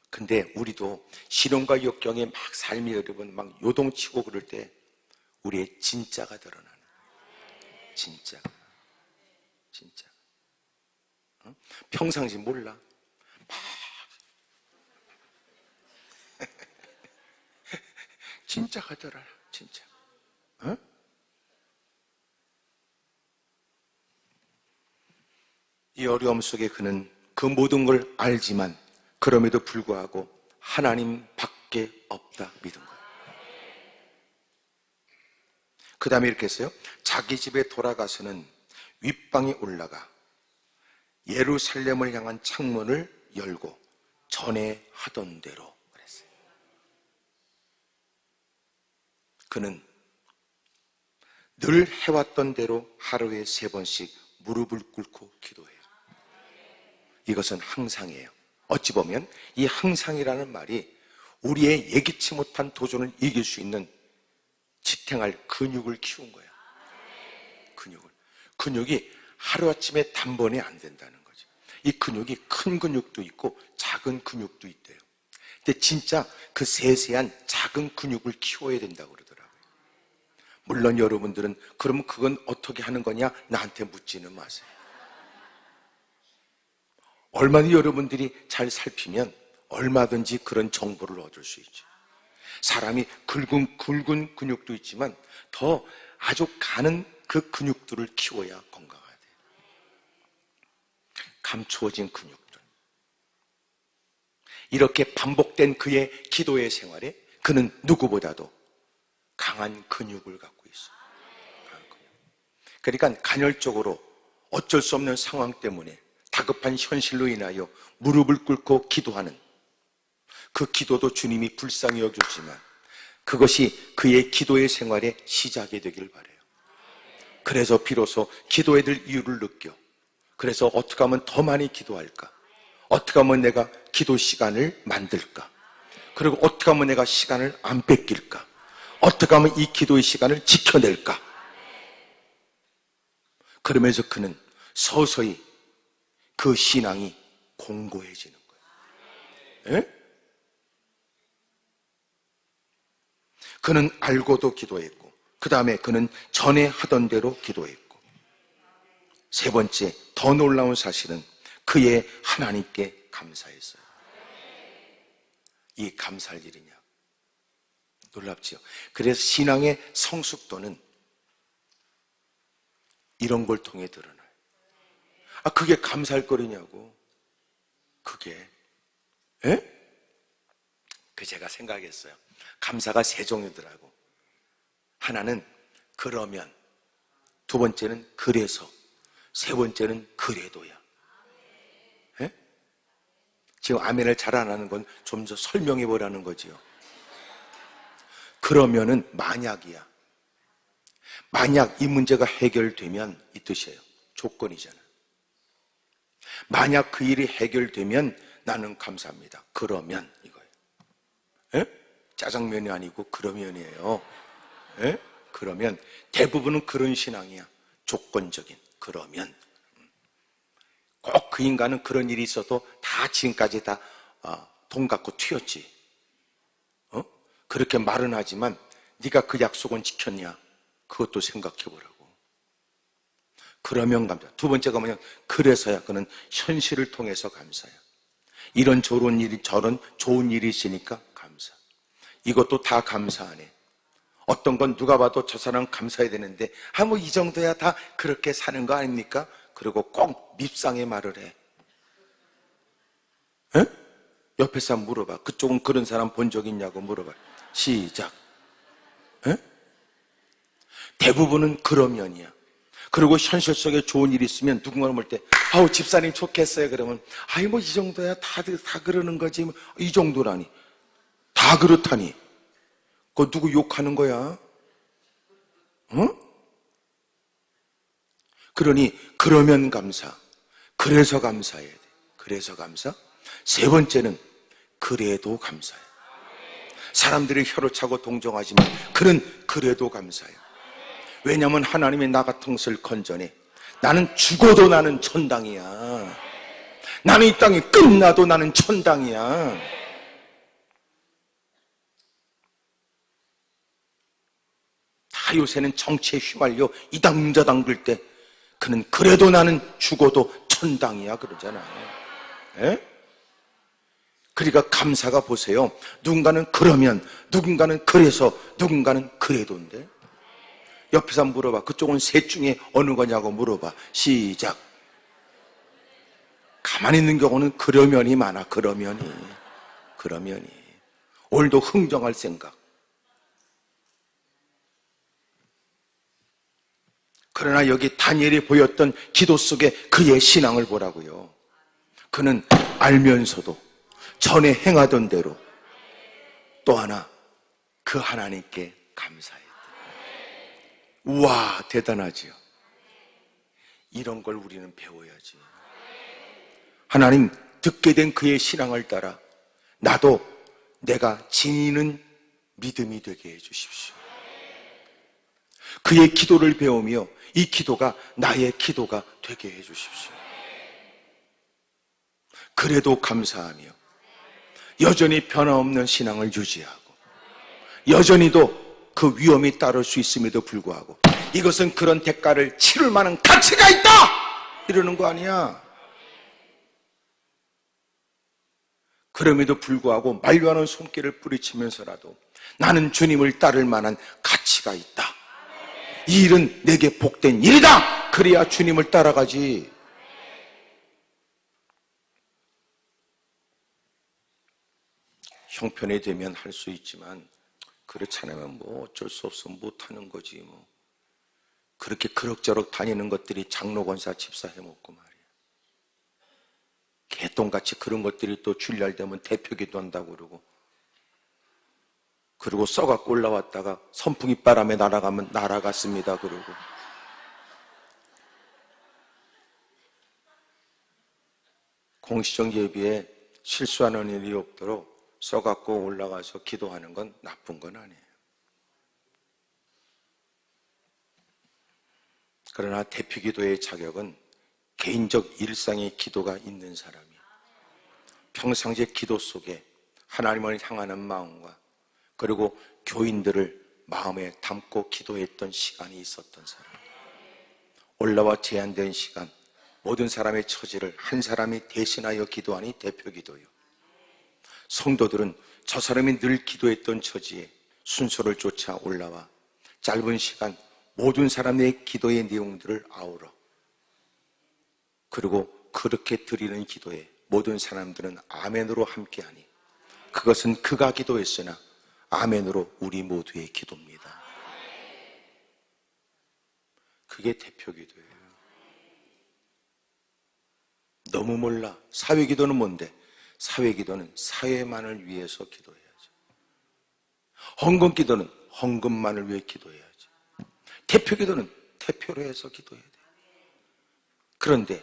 근데 우리도 신혼과 역경에 막 삶이 여러분 막 요동치고 그럴 때 우리의 진짜가 드러나는 거예요. 진짜. 평상시 몰라. 진짜가 드러나. 진짜. 어? 이 어려움 속에 그는 그 모든 걸 알지만 그럼에도 불구하고 하나님밖에 없다 믿은 거예요. 그 다음에 이렇게 했어요. 자기 집에 돌아가서는 윗방에 올라가 예루살렘을 향한 창문을 열고 전에 하던 대로 그랬어요. 그는 늘 해왔던 대로 하루에 3번씩 무릎을 꿇고 기도해요. 이것은 항상이에요. 어찌 보면 이 항상이라는 말이 우리의 예기치 못한 도전을 이길 수 있는 지탱할 근육을 키운 거야. 근육이 하루아침에 단번에 안 된다는 거죠. 이 근육이 큰 근육도 있고 작은 근육도 있대요. 근데 진짜 그 세세한 작은 근육을 키워야 된다고 그러더라고요. 물론 여러분들은 그러면 그건 어떻게 하는 거냐 나한테 묻지는 마세요. 얼마나 여러분들이 잘 살피면 얼마든지 그런 정보를 얻을 수 있죠. 사람이 굵은 근육도 있지만 더 아주 가는 그 근육들을 키워야 건강하대요. 감추어진 근육들. 이렇게 반복된 그의 기도의 생활에 그는 누구보다도 강한 근육을 갖고 있어요. 그러니까 간헐적으로 어쩔 수 없는 상황 때문에 다급한 현실로 인하여 무릎을 꿇고 기도하는 그 기도도 주님이 불쌍히 여겨주지만 그것이 그의 기도의 생활의 시작이 되길 바라요. 그래서 비로소 기도해야 될 이유를 느껴. 그래서 어떻게 하면 더 많이 기도할까? 어떻게 하면 내가 기도 시간을 만들까? 그리고 어떻게 하면 내가 시간을 안 뺏길까? 어떻게 하면 이 기도의 시간을 지켜낼까? 그러면서 그는 서서히 그 신앙이 공고해지는 거예요. 예? 그는 알고도 기도했고 그 다음에 그는 전에 하던 대로 기도했고 3번째 더 놀라운 사실은 그의 하나님께 감사했어요. 이 감사할 일이냐? 놀랍지요. 그래서 신앙의 성숙도는 이런 걸 통해 드러나요. 그게 감사할 거리냐고. 그게 예? 그 제가 생각했어요. 감사가 3종류더라고. 하나는 그러면, 2번째는 그래서, 3번째는 그래도야. 예? 지금 아멘을 잘 안 하는 건 좀 더 설명해 보라는 거지요. 그러면은 만약이야. 만약 이 문제가 해결되면 이 뜻이에요. 조건이잖아. 만약 그 일이 해결되면 나는 감사합니다. 그러면 이거예요. 에? 짜장면이 아니고 그러면이에요. 에? 그러면 대부분은 그런 신앙이야. 조건적인 그러면. 꼭 그 인간은 그런 일이 있어도 다 지금까지 다 돈 갖고 튀었지. 그렇게 말은 하지만 네가 그 약속은 지켰냐? 그것도 생각해 보라고. 그러면 감사. 두 번째가 뭐냐? 그래서야 그는 현실을 통해서 감사야. 이런 저런 일이 저런 좋은 일이 있으니까 감사. 이것도 다 감사하네. 어떤 건 누가 봐도 저 사람 감사해야 되는데 뭐 이 정도야 다 그렇게 사는 거 아닙니까? 그리고 꼭 밉상의 말을 해. 에? 옆에 사람 물어봐. 그쪽은 그런 사람 본 적 있냐고 물어봐. 시작. 에? 대부분은 그러면이야. 그리고 현실 속에 좋은 일이 있으면 누군가를 볼 때 아우 집사님 좋겠어요. 그러면 뭐 이 정도야 다 그러는 거지. 이 정도라니. 다 그렇다니. 그거 누구 욕하는 거야? 응? 그러니 그러면 감사. 그래서 감사해야 돼. 그래서 감사. 세 번째는 그래도 감사해. 사람들이 혀를 차고 동정하지만 그는 그래도 감사해. 왜냐하면 하나님이 나 같은 것을 건져내. 나는 죽어도 나는 천당이야. 나는 이 땅이 끝나도 나는 천당이야. 다 요새는 정치에 휘말려 이당저당 글 때 그는 그래도 나는 죽어도 천당이야 그러잖아요. 에? 그러니까 감사가 보세요. 누군가는 그러면, 누군가는 그래서, 누군가는 그래도인데. 옆에서 한번 물어봐. 그쪽은 셋 중에 어느 거냐고 물어봐. 시작. 가만히 있는 경우는 그러면이 많아. 그러면이. 오늘도 흥정할 생각. 그러나 여기 다니엘이 보였던 기도 속에 그의 신앙을 보라고요. 그는 알면서도 전에 행하던 대로 또 하나 그 하나님께 감사했다. 우와, 대단하지요. 이런 걸 우리는 배워야지. 하나님, 듣게 된 그의 신앙을 따라 나도 내가 지니는 믿음이 되게 해주십시오. 그의 기도를 배우며 이 기도가 나의 기도가 되게 해주십시오. 그래도 감사하며 여전히 변함없는 신앙을 유지하고 여전히도 그 위험이 따를 수 있음에도 불구하고 이것은 그런 대가를 치를 만한 가치가 있다! 이러는 거 아니야. 그럼에도 불구하고 만류하는 손길을 뿌리치면서라도 나는 주님을 따를 만한 가치가 있다. 이 일은 내게 복된 일이다. 그래야 주님을 따라가지. 형편이 되면 할 수 있지만 그렇지 않으면 뭐 어쩔 수 없어 못하는 거지 뭐. 그렇게 그럭저럭 다니는 것들이 장로 권사 집사 해먹고 말이야. 개똥같이 그런 것들이 또 주일날 되면 대표기도 한다고 그러고, 그리고 썩어갖고 올라왔다가 선풍기 바람에 날아가면 날아갔습니다 그러고. 공시적 예비에 실수하는 일이 없도록 썩어갖고 올라가서 기도하는 건 나쁜 건 아니에요. 그러나 대표기도의 자격은 개인적 일상의 기도가 있는 사람이, 평상시의 기도 속에 하나님을 향하는 마음과 그리고 교인들을 마음에 담고 기도했던 시간이 있었던 사람, 올라와 제한된 시간, 모든 사람의 처지를 한 사람이 대신하여 기도하니 대표기도요. 성도들은 저 사람이 늘 기도했던 처지에 순서를 쫓아 올라와 짧은 시간 모든 사람의 기도의 내용들을 아우러, 그리고 그렇게 드리는 기도에 모든 사람들은 아멘으로 함께하니 그것은 그가 기도했으나 아멘으로 우리 모두의 기도입니다. 그게 대표기도예요. 너무 몰라. 사회기도는 뭔데? 사회기도는 사회만을 위해서 기도해야지. 헌금기도는 헌금만을 위해 기도해야지. 대표기도는 대표로 해서 기도해야 돼. 그런데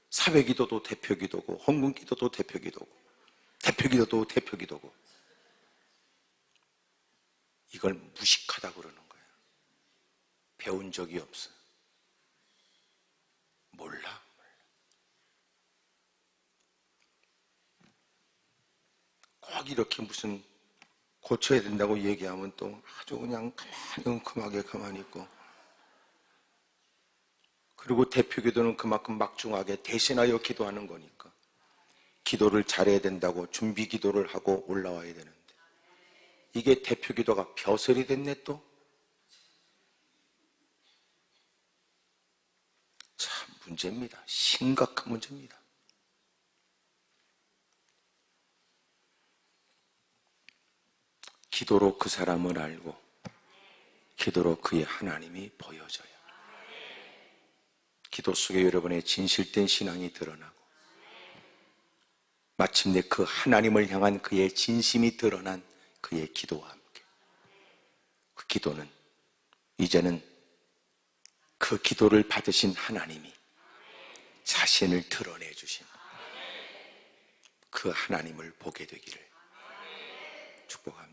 사회기도도 대표기도고 헌금기도도 대표기도고 대표기도도 대표기도고 이걸 무식하다고 그러는 거예요. 배운 적이 없어. 몰라. 꼭 이렇게 무슨 고쳐야 된다고 얘기하면 또 아주 그냥 가만히 웅큼하게 가만히 있고, 그리고 대표기도는 그만큼 막중하게 대신하여 기도하는 거니까 기도를 잘해야 된다고 준비기도를 하고 올라와야 되는데 이게 대표기도가 벼슬이 됐네. 또 참 문제입니다. 심각한 문제입니다. 기도로 그 사람을 알고 기도로 그의 하나님이 보여져요. 기도 속에 여러분의 진실된 신앙이 드러나고 마침내 그 하나님을 향한 그의 진심이 드러난 그의 기도와 함께 그 기도는 이제는 그 기도를 받으신 하나님이 자신을 드러내 주신 그 하나님을 보게 되기를 축복합니다.